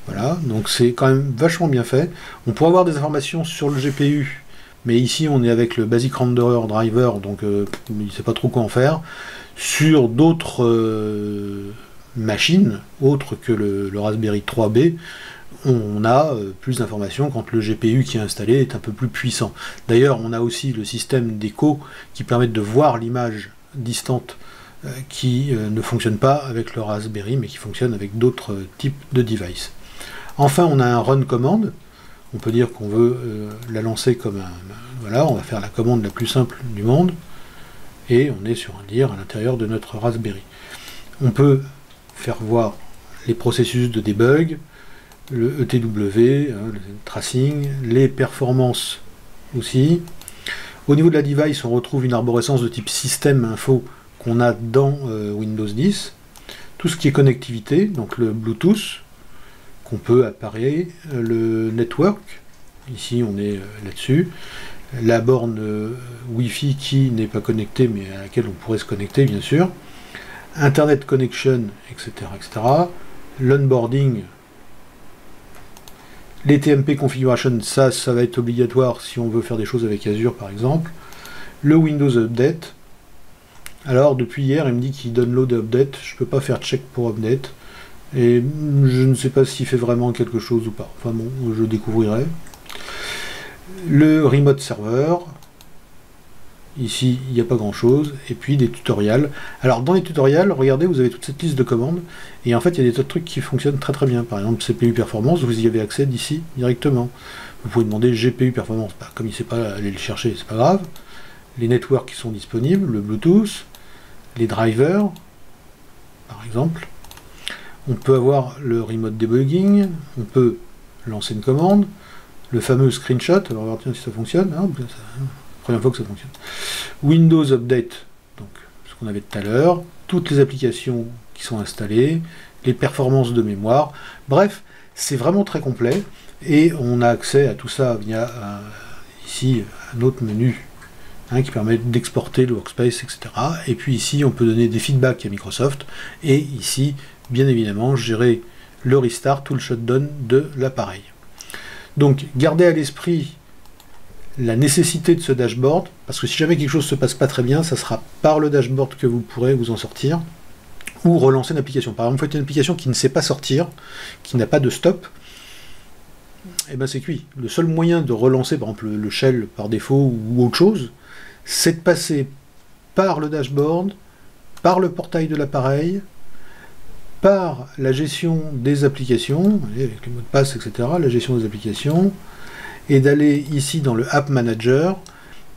Voilà, donc c'est quand même vachement bien fait. On pourrait avoir des informations sur le GPU, mais ici on est avec le Basic Renderer Driver, donc il ne sait pas trop quoi en faire. Sur d'autres machines, autres que le Raspberry 3B, on a plus d'informations quand le GPU qui est installé est un peu plus puissant. D'ailleurs, on a aussi le système d'écho qui permet de voir l'image distante qui ne fonctionne pas avec le Raspberry, mais qui fonctionne avec d'autres types de devices. Enfin, on a un run command. On peut dire qu'on veut la lancer comme voilà, on va faire la commande la plus simple du monde, et on est sur un dir à l'intérieur de notre Raspberry. On peut faire voir les processus de debug, le ETW, hein, le tracing, les performances aussi. Au niveau de la device, on retrouve une arborescence de type système info qu'on a dans Windows 10. Tout ce qui est connectivité, donc le Bluetooth, qu'on peut apparaître, le network, ici on est là-dessus, la borne Wi-Fi qui n'est pas connectée mais à laquelle on pourrait se connecter bien sûr, Internet Connection, etc. etc. L'onboarding, les TMP Configuration, ça va être obligatoire si on veut faire des choses avec Azure par exemple, le Windows Update. Alors depuis hier il me dit qu'il download update, je ne peux pas faire check pour update, et je ne sais pas s'il fait vraiment quelque chose ou pas. Enfin bon, je découvrirai. Le remote server, ici il n'y a pas grand chose, et puis des tutoriels. Alors dans les tutoriels, regardez, vous avez toute cette liste de commandes, et en fait il y a des tas de trucs qui fonctionnent très très bien. Par exemple CPU performance, vous y avez accès d'ici directement. Vous pouvez demander GPU performance, comme il ne sait pas aller le chercher, c'est pas grave. Les networks qui sont disponibles, le Bluetooth, les drivers, par exemple. On peut avoir le remote debugging, on peut lancer une commande, le fameux screenshot, alors on va voir si ça fonctionne, hein, c'est la première fois que ça fonctionne. Windows Update, donc ce qu'on avait tout à l'heure, toutes les applications qui sont installées, les performances de mémoire, bref, c'est vraiment très complet, et on a accès à tout ça via ici un autre menu qui permet d'exporter le workspace, etc. Et puis ici, on peut donner des feedbacks à Microsoft, et ici, bien évidemment, gérer le restart ou le shutdown de l'appareil. Donc, gardez à l'esprit la nécessité de ce dashboard, parce que si jamais quelque chose ne se passe pas très bien, ça sera par le dashboard que vous pourrez vous en sortir, ou relancer une application. Par exemple, vous faites une application qui ne sait pas sortir, qui n'a pas de stop, et ben c'est cuit. Le seul moyen de relancer, par exemple, le shell par défaut ou autre chose, c'est de passer par le dashboard, par le portail de l'appareil, par la gestion des applications, avec les mots de passe, etc., la gestion des applications, et d'aller ici dans le App Manager.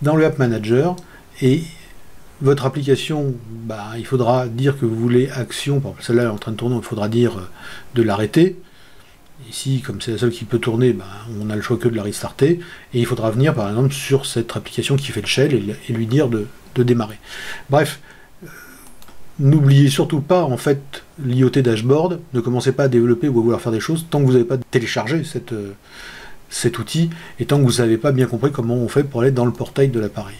Dans le App Manager, et votre application, il faudra dire que vous voulez action, par exemple celle-là est en train de tourner, il faudra dire de l'arrêter. Ici, comme c'est la seule qui peut tourner, on a le choix que de la restarter, et il faudra venir par exemple sur cette application qui fait le shell et lui dire de démarrer. Bref, n'oubliez surtout pas en fait l'IoT dashboard, ne commencez pas à développer ou à vouloir faire des choses tant que vous n'avez pas téléchargé cet outil, et tant que vous n'avez pas bien compris comment on fait pour aller dans le portail de l'appareil.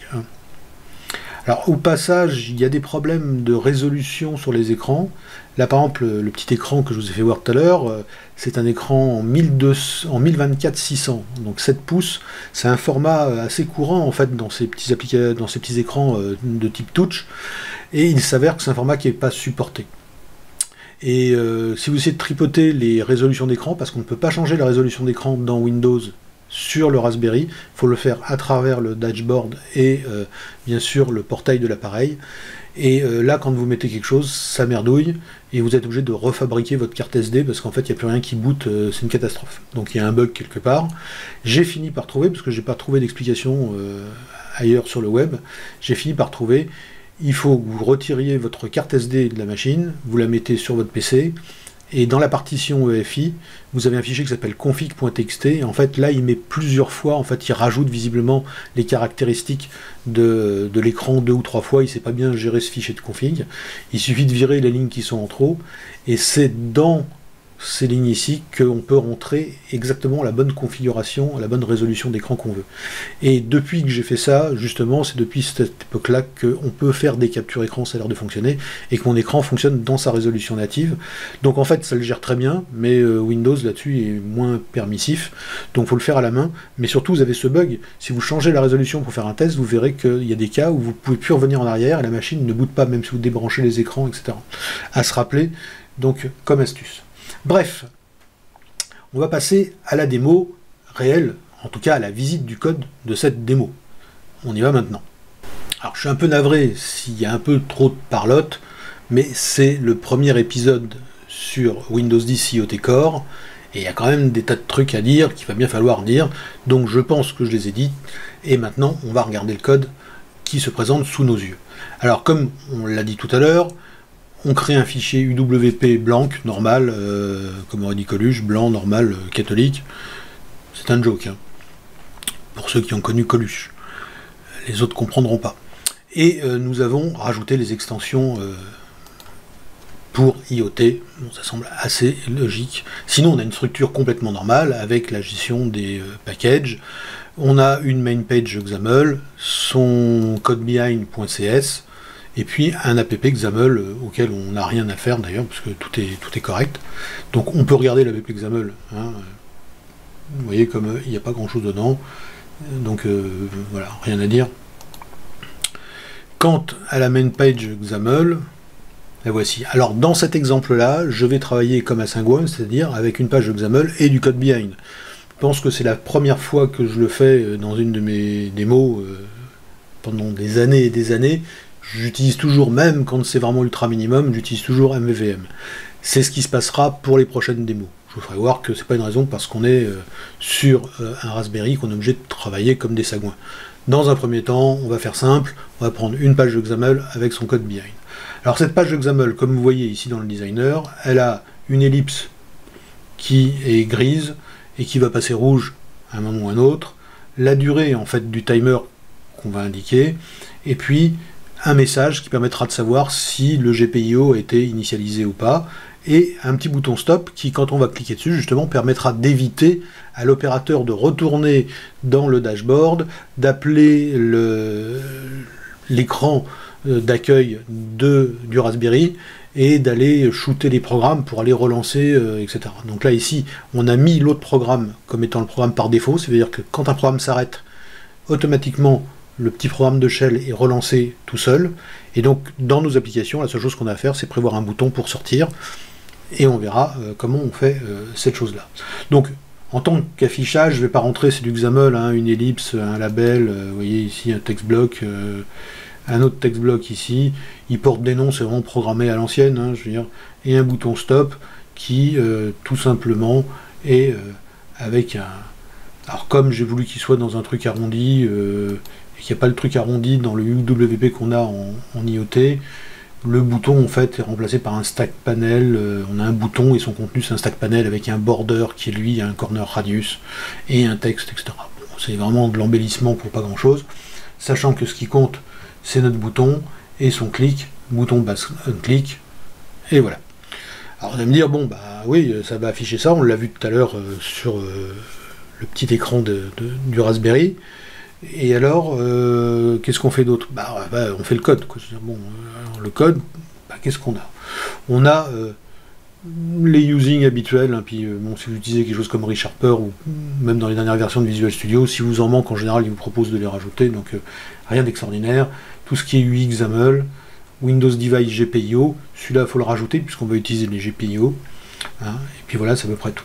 Alors au passage, il y a des problèmes de résolution sur les écrans. Là par exemple, le petit écran que je vous ai fait voir tout à l'heure, c'est un écran en 1024-600, donc 7 pouces. C'est un format assez courant en fait dans ces petits écrans de type touch, et il s'avère que c'est un format qui n'est pas supporté. Et si vous essayez de tripoter les résolutions d'écran, parce qu'on ne peut pas changer la résolution d'écran dans Windows sur le Raspberry, il faut le faire à travers le dashboard et bien sûr le portail de l'appareil. Et là, quand vous mettez quelque chose, ça merdouille, et vous êtes obligé de refabriquer votre carte SD, parce qu'en fait, il n'y a plus rien qui boot, c'est une catastrophe. Donc il y a un bug quelque part. J'ai fini par trouver, parce que je n'ai pas trouvé d'explication ailleurs sur le web, j'ai fini par trouver, il faut que vous retiriez votre carte SD de la machine, vous la mettez sur votre PC, et dans la partition EFI, vous avez un fichier qui s'appelle config.txt, et en fait là il met plusieurs fois, en fait il rajoute visiblement les caractéristiques de l'écran 2 ou 3 fois, il ne sait pas bien gérer ce fichier de config, il suffit de virer les lignes qui sont en trop, et c'est dans ces lignes ici qu'on peut rentrer exactement la bonne configuration, la bonne résolution d'écran qu'on veut. Et depuis que j'ai fait ça, justement, c'est depuis cette époque-là qu'on peut faire des captures écran, ça a l'air de fonctionner, et que mon écran fonctionne dans sa résolution native. Donc en fait, ça le gère très bien, mais Windows là-dessus est moins permissif, donc il faut le faire à la main. Mais surtout, vous avez ce bug, si vous changez la résolution pour faire un test, vous verrez qu'il y a des cas où vous ne pouvez plus revenir en arrière, et la machine ne boot pas, même si vous débranchez les écrans, etc. À se rappeler, donc comme astuce. Bref, on va passer à la démo réelle, en tout cas à la visite du code de cette démo. On y va maintenant. Alors je suis un peu navré s'il y a un peu trop de parlotte, mais c'est le premier épisode sur Windows 10 IoT Core, et il y a quand même des tas de trucs à dire qu'il va bien falloir dire, donc je pense que je les ai dit, et maintenant on va regarder le code qui se présente sous nos yeux. Alors comme on l'a dit tout à l'heure, on crée un fichier UWP blanc, normal, comme aurait dit Coluche, blanc, normal, catholique. C'est un joke, hein, pour ceux qui ont connu Coluche. Les autres comprendront pas. Et nous avons rajouté les extensions pour IoT. Bon, ça semble assez logique. Sinon, on a une structure complètement normale, avec la gestion des packages. On a une main page XAML, son codebehind.cs, et puis un app XAML auquel on n'a rien à faire d'ailleurs, parce que tout est correct. Donc on peut regarder l'app XAML, hein. Vous voyez comme il n'y a pas grand chose dedans, donc voilà, rien à dire. Quant à la main page XAML, la voici. Alors dans cet exemple là, je vais travailler comme à Saint-Gouin, c'est-à-dire avec une page XAML et du code behind. Je pense que c'est la première fois que je le fais dans une de mes démos pendant des années et des années. J'utilise toujours, même quand c'est vraiment ultra minimum, j'utilise toujours MVVM. C'est ce qui se passera pour les prochaines démos. Je vous ferai voir que c'est pas une raison parce qu'on est sur un Raspberry qu'on est obligé de travailler comme des sagouins. Dans un premier temps, on va faire simple, on va prendre une page de XAML avec son code behind. Alors cette page de XAML, comme vous voyez ici dans le designer, elle a une ellipse qui est grise et qui va passer rouge à un moment ou à un autre, la durée en fait du timer qu'on va indiquer, et puis un message qui permettra de savoir si le GPIO a été initialisé ou pas, et un petit bouton stop qui, quand on va cliquer dessus, justement permettra d'éviter à l'opérateur de retourner dans le dashboard, d'appeler l'écran d'accueil du Raspberry et d'aller shooter les programmes pour aller relancer, etc. Donc là ici, on a mis l'autre programme comme étant le programme par défaut, c'est-à-dire que quand un programme s'arrête, automatiquement le petit programme de shell est relancé tout seul, et donc dans nos applications, la seule chose qu'on a à faire, c'est prévoir un bouton pour sortir, et on verra comment on fait cette chose-là. Donc, en tant qu'affichage, je ne vais pas rentrer, c'est du XAML, hein, une ellipse, un label, vous voyez ici un text block, un autre text block ici, il porte des noms, c'est vraiment programmé à l'ancienne, hein, je veux dire, et un bouton stop qui, tout simplement, est avec Alors comme j'ai voulu qu'il soit dans un truc arrondi, et qu'il n'y a pas le truc arrondi dans le UWP qu'on a en IoT, le bouton en fait est remplacé par un stack panel. On a un bouton et son contenu c'est un stack panel avec un border qui lui a un corner radius et un texte, etc. Bon, c'est vraiment de l'embellissement pour pas grand chose, sachant que ce qui compte c'est notre bouton et son clic, bouton basse un clic, et voilà. Alors on va me dire, bon bah oui, ça va afficher ça, on l'a vu tout à l'heure sur le petit écran du Raspberry. Et alors, qu'est-ce qu'on fait d'autre? On fait le code, quoi. Bon, le code, qu'est-ce qu'on a? On a les using habituels, hein, puis bon, si vous utilisez quelque chose comme ReSharper, ou même dans les dernières versions de Visual Studio, si vous en manque, en général, il vous propose de les rajouter, donc rien d'extraordinaire. Tout ce qui est UXAML, Windows Device GPIO, celui-là, il faut le rajouter, puisqu'on va utiliser les GPIO, hein, et puis voilà, c'est à peu près tout.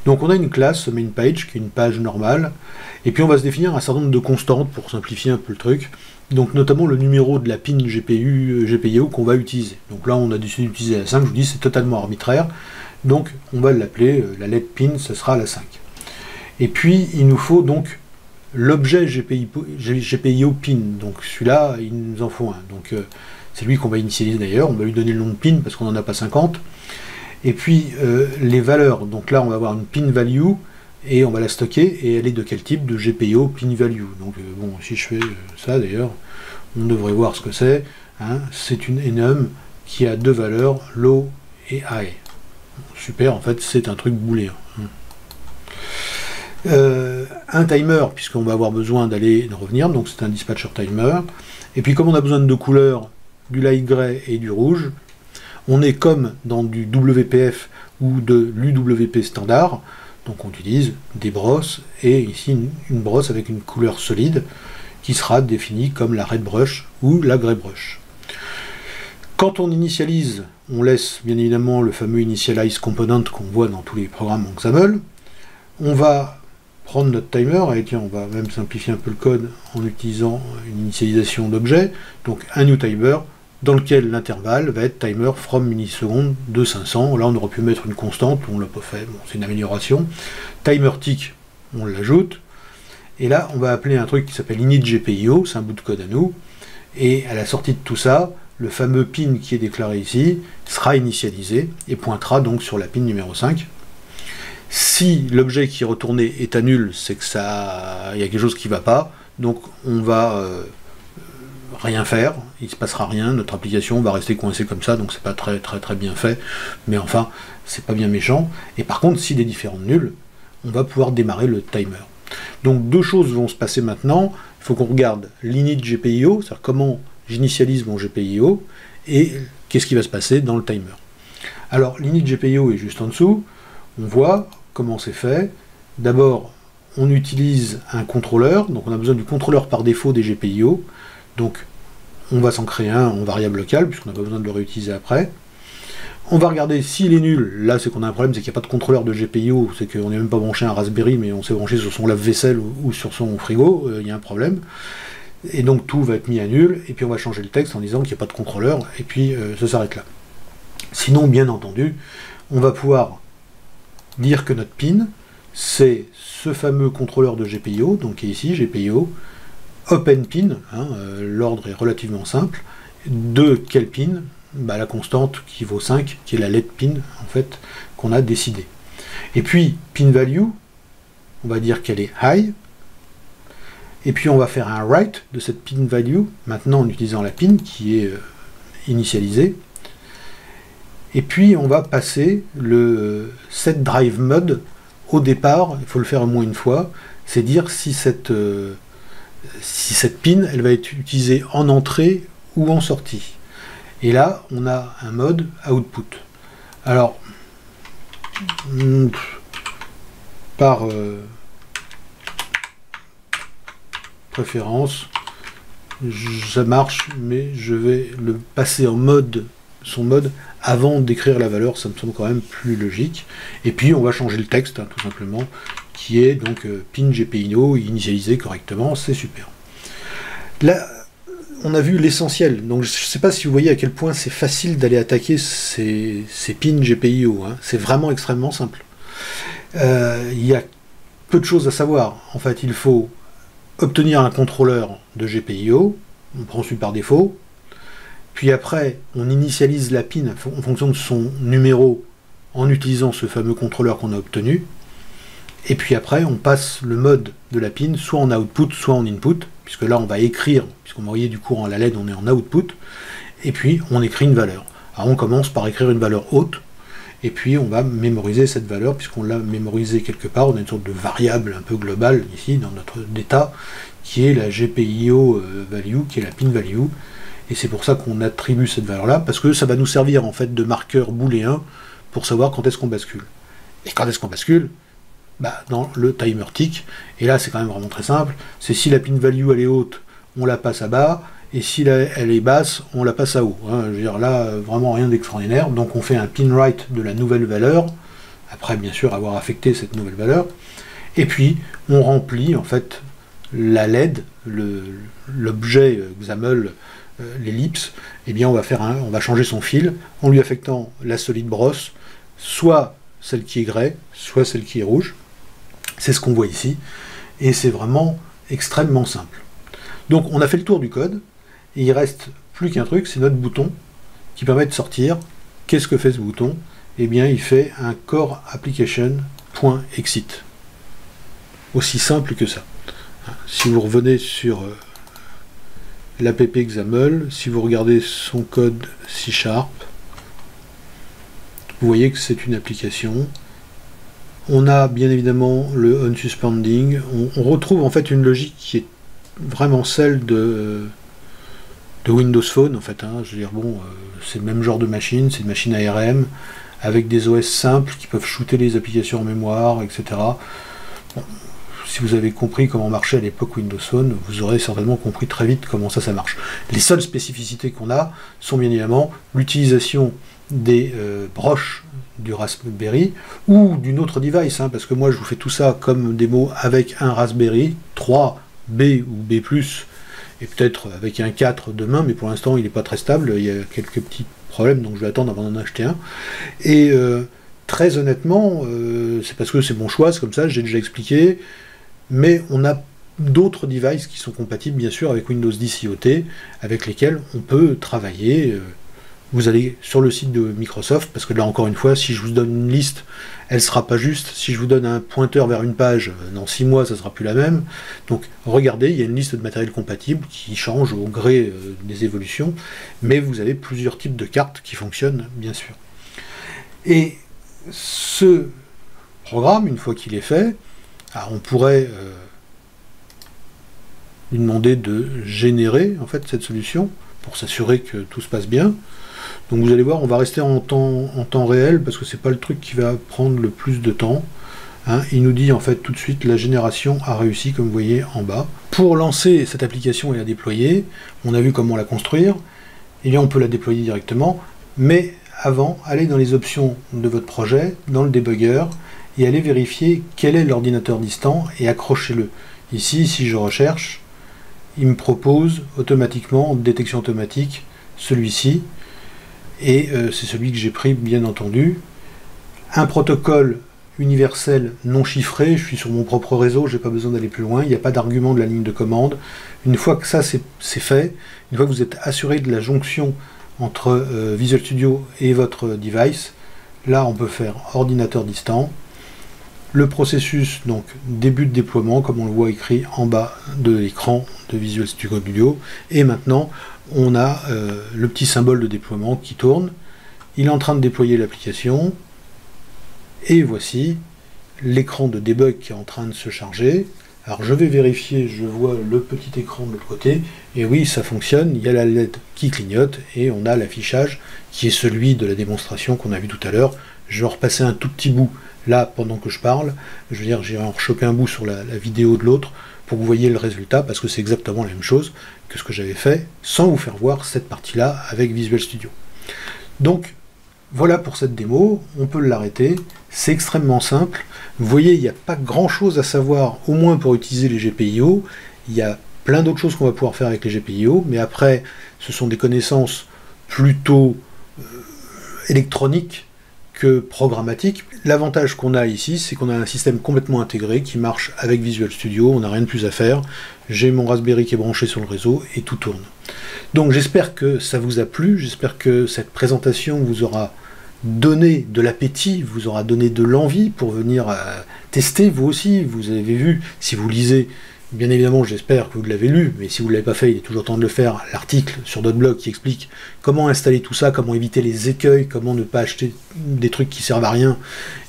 Donc on a une classe main page qui est une page normale, et puis on va se définir un certain nombre de constantes pour simplifier un peu le truc, donc notamment le numéro de la pin GPIO qu'on va utiliser. Donc là on a décidé d'utiliser la 5, je vous dis c'est totalement arbitraire, donc on va l'appeler la lettre pin, ce sera la 5. Et puis il nous faut donc l'objet GPIO pin, donc celui-là il nous en faut un, donc c'est lui qu'on va initialiser d'ailleurs, on va lui donner le nom de pin parce qu'on n'en a pas 50. Et puis les valeurs, donc là on va avoir une pin value et on va la stocker, et elle est de quel type? De GPIO pin value. Donc bon, si je fais ça d'ailleurs, on devrait voir ce que c'est, hein. C'est une enum qui a deux valeurs, low et high. Super, en fait c'est un truc booléen. Un timer, puisqu'on va avoir besoin d'aller et de revenir, donc c'est un dispatcher timer. Et puis comme on a besoin de deux couleurs, du light gray et du rouge, on est comme dans du WPF ou de l'UWP standard, donc on utilise des brosses, et ici une brosse avec une couleur solide qui sera définie comme la red brush ou la grey brush. Quand on initialise, on laisse bien évidemment le fameux initialize component qu'on voit dans tous les programmes en XAML. On va prendre notre timer, et tiens, on va même simplifier un peu le code en utilisant une initialisation d'objet, donc un new timer, dans lequel l'intervalle va être timer from millisecondes de 500. Là, on aurait pu mettre une constante, on l'a pas fait, bon, c'est une amélioration. Timer tick, on l'ajoute. Et là, on va appeler un truc qui s'appelle initGPIO, c'est un bout de code à nous. Et à la sortie de tout ça, le fameux pin qui est déclaré ici sera initialisé et pointera donc sur la pin numéro 5. Si l'objet qui est retourné est à nul, c'est que il y a quelque chose qui ne va pas. Donc on va rien faire, il ne se passera rien, notre application va rester coincée comme ça, donc c'est pas très bien fait, mais enfin, c'est pas bien méchant. Et par contre, si des différents nuls, on va pouvoir démarrer le timer. Donc deux choses vont se passer maintenant, il faut qu'on regarde l'init GPIO, c'est-à-dire comment j'initialise mon GPIO, et qu'est-ce qui va se passer dans le timer. Alors l'init GPIO est juste en dessous, on voit comment c'est fait. D'abord, on utilise un contrôleur, donc on a besoin du contrôleur par défaut des GPIO, donc on va s'en créer un en variable locale, puisqu'on n'a pas besoin de le réutiliser après. On va regarder s'il est nul. Là, c'est qu'on a un problème, c'est qu'il n'y a pas de contrôleur de GPIO, c'est qu'on n'est même pas branché à un Raspberry, mais on s'est branché sur son lave-vaisselle ou sur son frigo, il y a un problème. Et donc tout va être mis à nul, et puis on va changer le texte en disant qu'il n'y a pas de contrôleur, et puis ça s'arrête là. Sinon, bien entendu, on va pouvoir dire que notre pin, c'est ce fameux contrôleur de GPIO, donc qui est ici, GPIO, open pin, hein, l'ordre est relativement simple, de quel pin? La constante qui vaut 5, qui est la let pin, en fait, qu'on a décidé. Et puis, pin value, on va dire qu'elle est high, et puis on va faire un write de cette pin value, maintenant en utilisant la pin qui est initialisée, et puis on va passer le set drive mode au départ, il faut le faire au moins une fois, c'est dire si cette pin, elle va être utilisée en entrée ou en sortie. Et là, on a un mode output. Alors, par préférence, ça marche, mais je vais le passer en mode, son mode, avant d'écrire la valeur, ça me semble quand même plus logique. Et puis, on va changer le texte, hein, tout simplement, qui est donc pin GPIO initialisé correctement, c'est super. Là, on a vu l'essentiel, donc je ne sais pas si vous voyez à quel point c'est facile d'aller attaquer ces pins GPIO, hein. C'est vraiment extrêmement simple. Il y a peu de choses à savoir. En fait, il faut obtenir un contrôleur de GPIO, on prend celui par défaut, puis après, on initialise la pin en fonction de son numéro en utilisant ce fameux contrôleur qu'on a obtenu, et puis après, on passe le mode de la pin soit en output, soit en input, puisque là, on va écrire, puisqu'on va envoyer du courant à la LED, on est en output, et puis on écrit une valeur. Alors on commence par écrire une valeur haute, et puis on va mémoriser cette valeur, puisqu'on l'a mémorisée quelque part, on a une sorte de variable un peu globale ici dans notre data, qui est la GPIO value, qui est la pin value, et c'est pour ça qu'on attribue cette valeur-là, parce que ça va nous servir en fait de marqueur booléen pour savoir quand est-ce qu'on bascule. Et quand est-ce qu'on bascule? Bah, dans le timer tick, et là c'est quand même vraiment très simple, c'est si la pin value elle est haute, on la passe à bas, et si elle est basse, on la passe à haut. Hein. Je veux dire, là, vraiment rien d'extraordinaire. Donc on fait un pin write de la nouvelle valeur, après bien sûr avoir affecté cette nouvelle valeur, et puis on remplit en fait la LED, l'objet XAML, l'ellipse, et bien on va changer son fil en lui affectant la solide brosse, soit celle qui est gray, soit celle qui est rouge. C'est ce qu'on voit ici, et c'est vraiment extrêmement simple. Donc on a fait le tour du code, et il reste plus qu'un truc, c'est notre bouton qui permet de sortir. Qu'est-ce que fait ce bouton? Eh bien il fait un core application.exit. Aussi simple que ça. Si vous revenez sur l'app XAML, si vous regardez son code C#, vous voyez que c'est une application. On a bien évidemment le unsuspending. On retrouve en fait une logique qui est vraiment celle de Windows Phone en fait. Hein. Je veux dire, bon, c'est le même genre de machine, c'est une machine ARM avec des OS simples qui peuvent shooter les applications en mémoire, etc. Bon, si vous avez compris comment marchait à l'époque Windows Phone, vous aurez certainement compris très vite comment ça marche. Les seules spécificités qu'on a sont bien évidemment l'utilisation des broches du Raspberry ou d'une autre device, hein, parce que moi je vous fais tout ça comme démo avec un Raspberry 3 B ou B+, et peut-être avec un 4 demain, mais pour l'instant il n'est pas très stable, il y a quelques petits problèmes, donc je vais attendre avant d'en acheter un. Et très honnêtement, c'est parce que c'est mon choix, c'est comme ça, j'ai déjà expliqué, mais on a d'autres devices qui sont compatibles bien sûr avec Windows 10 IoT, avec lesquels on peut travailler. Vous allez sur le site de Microsoft, parce que là encore une fois, si je vous donne une liste, elle ne sera pas juste. Si je vous donne un pointeur vers une page, dans 6 mois, ça ne sera plus la même. Donc regardez, il y a une liste de matériel compatible qui change au gré des évolutions, mais vous avez plusieurs types de cartes qui fonctionnent, bien sûr. Et ce programme, une fois qu'il est fait, alors on pourrait lui demander de générer en fait cette solution pour s'assurer que tout se passe bien. Donc vous allez voir, on va rester en temps réel parce que c'est pas le truc qui va prendre le plus de temps. Hein. Il nous dit en fait tout de suite la génération a réussi, comme vous voyez en bas. Pour lancer cette application et la déployer, on a vu comment la construire, et bien on peut la déployer directement, mais avant, allez dans les options de votre projet, dans le débugger, et allez vérifier quel est l'ordinateur distant et accrochez-le. Ici, si je recherche, il me propose automatiquement, en détection automatique, celui-ci, et c'est celui que j'ai pris bien entendu. Un protocole universel non chiffré, je suis sur mon propre réseau, j'ai pas besoin d'aller plus loin, il n'y a pas d'argument de la ligne de commande. Une fois que ça c'est fait, une fois que vous êtes assuré de la jonction entre Visual Studio et votre device, là on peut faire ordinateur distant. Le processus, donc début de déploiement, comme on le voit écrit en bas de l'écran de Visual Studio, et maintenant on a le petit symbole de déploiement qui tourne. Il est en train de déployer l'application, et voici l'écran de debug qui est en train de se charger. Alors je vais vérifier, je vois le petit écran de l'autre côté, et oui, ça fonctionne, il y a la LED qui clignote, et on a l'affichage qui est celui de la démonstration qu'on a vu tout à l'heure. Je vais repasser un tout petit bout là pendant que je parle, je veux dire, j'irai en rechoper un bout sur la vidéo de l'autre pour que vous voyez le résultat, parce que c'est exactement la même chose que ce que j'avais fait, sans vous faire voir cette partie-là avec Visual Studio. Donc, voilà pour cette démo, on peut l'arrêter, c'est extrêmement simple. Vous voyez, il n'y a pas grand-chose à savoir, au moins pour utiliser les GPIO. Il y a plein d'autres choses qu'on va pouvoir faire avec les GPIO, mais après, ce sont des connaissances plutôt électroniques que programmatique. L'avantage qu'on a ici, c'est qu'on a un système complètement intégré qui marche avec Visual Studio, on n'a rien de plus à faire. J'ai mon Raspberry qui est branché sur le réseau et tout tourne. Donc j'espère que ça vous a plu, j'espère que cette présentation vous aura donné de l'appétit, vous aura donné de l'envie pour venir tester vous aussi. Vous avez vu, si vous lisez, bien évidemment j'espère que vous l'avez lu, mais si vous ne l'avez pas fait, il est toujours temps de le faire, l'article sur notre blog qui explique comment installer tout ça, comment éviter les écueils, comment ne pas acheter des trucs qui servent à rien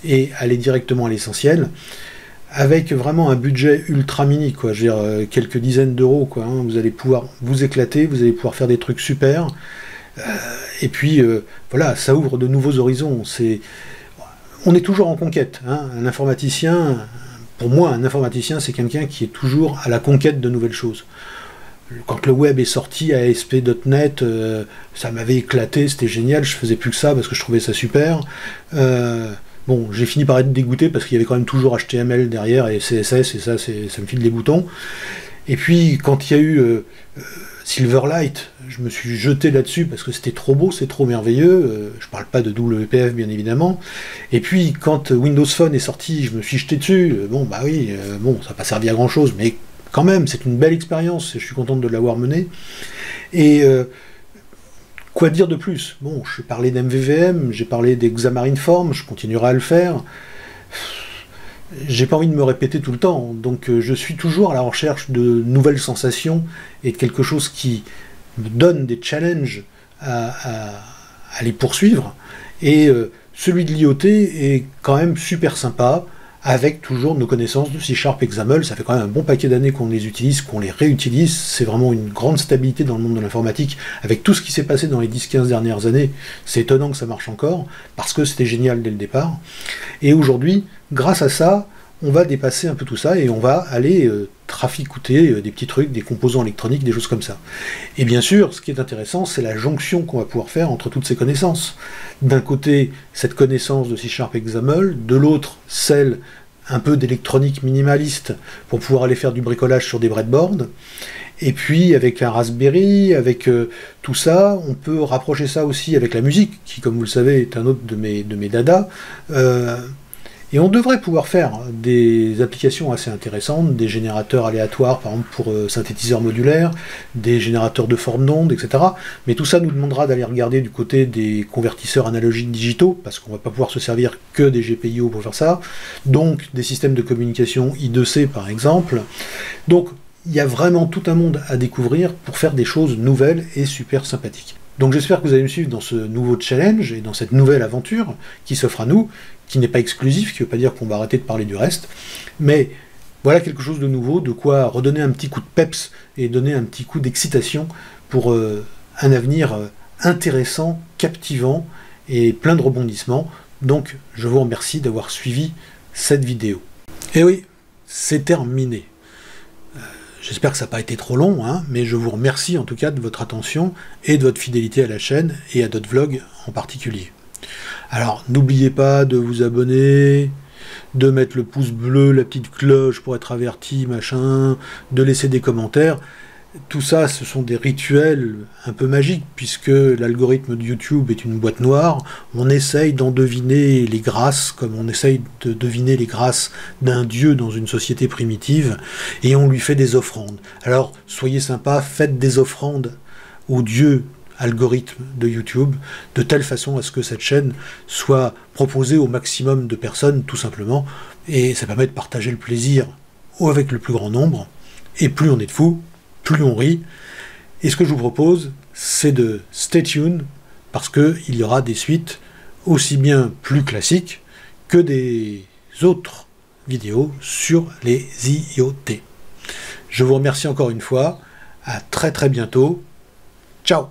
et aller directement à l'essentiel, avec vraiment un budget ultra mini, quoi. Je veux dire, quelques dizaines d'euros, quoi, hein. Vous allez pouvoir vous éclater, vous allez pouvoir faire des trucs super. Et puis voilà, ça ouvre de nouveaux horizons. On est toujours en conquête, hein. Un informaticien, pour moi, un informaticien, c'est quelqu'un qui est toujours à la conquête de nouvelles choses. Quand le web est sorti à ASP.NET, ça m'avait éclaté, c'était génial, je faisais plus que ça parce que je trouvais ça super. Bon, j'ai fini par être dégoûté parce qu'il y avait quand même toujours HTML derrière et CSS, et ça me file les boutons. Et puis, quand il y a eu Silverlight, je me suis jeté là-dessus parce que c'était trop beau, c'est trop merveilleux. Je parle pas de WPF, bien évidemment. Et puis, quand Windows Phone est sorti, je me suis jeté dessus. Bon, bah oui, bon, ça n'a pas servi à grand-chose, mais quand même, c'est une belle expérience, et je suis content de l'avoir menée. Et quoi dire de plus? Bon, je parlais d'MVVM, j'ai parlé des Xamarin Forms, je continuerai à le faire. J'ai pas envie de me répéter tout le temps, donc je suis toujours à la recherche de nouvelles sensations et de quelque chose qui me donne des challenges à les poursuivre. Et celui de l'IoT est quand même super sympa, avec toujours nos connaissances de C# et XAML. Ça fait quand même un bon paquet d'années qu'on les utilise, qu'on les réutilise. C'est vraiment une grande stabilité dans le monde de l'informatique. Avec tout ce qui s'est passé dans les 10-15 dernières années, c'est étonnant que ça marche encore, parce que c'était génial dès le départ. Et aujourd'hui, grâce à ça, on va dépasser un peu tout ça et on va aller traficouter des petits trucs, des composants électroniques, des choses comme ça. Et bien sûr, ce qui est intéressant, c'est la jonction qu'on va pouvoir faire entre toutes ces connaissances. D'un côté, cette connaissance de C# et XAML, de l'autre, celle un peu d'électronique minimaliste pour pouvoir aller faire du bricolage sur des breadboards. Et puis, avec un Raspberry, avec tout ça, on peut rapprocher ça aussi avec la musique, qui, comme vous le savez, est un autre de mes dadas. Et on devrait pouvoir faire des applications assez intéressantes, des générateurs aléatoires, par exemple pour synthétiseurs modulaires, des générateurs de formes d'ondes, etc. Mais tout ça nous demandera d'aller regarder du côté des convertisseurs analogiques digitaux, parce qu'on ne va pas pouvoir se servir que des GPIO pour faire ça, donc des systèmes de communication I2C par exemple. Donc il y a vraiment tout un monde à découvrir pour faire des choses nouvelles et super sympathiques. Donc j'espère que vous allez me suivre dans ce nouveau challenge et dans cette nouvelle aventure qui s'offre à nous, qui n'est pas exclusif, qui ne veut pas dire qu'on va arrêter de parler du reste, mais voilà quelque chose de nouveau, de quoi redonner un petit coup de peps et donner un petit coup d'excitation pour un avenir intéressant, captivant et plein de rebondissements. Donc je vous remercie d'avoir suivi cette vidéo. Et oui, c'est terminé. J'espère que ça n'a pas été trop long, hein, mais je vous remercie en tout cas de votre attention et de votre fidélité à la chaîne et à d'autres vlogs en particulier. Alors n'oubliez pas de vous abonner, de mettre le pouce bleu, la petite cloche pour être averti, machin, de laisser des commentaires. Tout ça, ce sont des rituels un peu magiques, puisque l'algorithme de YouTube est une boîte noire. On essaye d'en deviner les grâces, comme on essaye de deviner les grâces d'un dieu dans une société primitive, et on lui fait des offrandes. Alors, soyez sympas, faites des offrandes au dieu algorithme de YouTube, de telle façon à ce que cette chaîne soit proposée au maximum de personnes, tout simplement, et ça permet de partager le plaisir avec le plus grand nombre, et plus on est de fous, plus on rit. Et ce que je vous propose, c'est de stay tuned, parce qu'il y aura des suites aussi bien plus classiques que des autres vidéos sur les IoT. Je vous remercie encore une fois, à très très bientôt, ciao.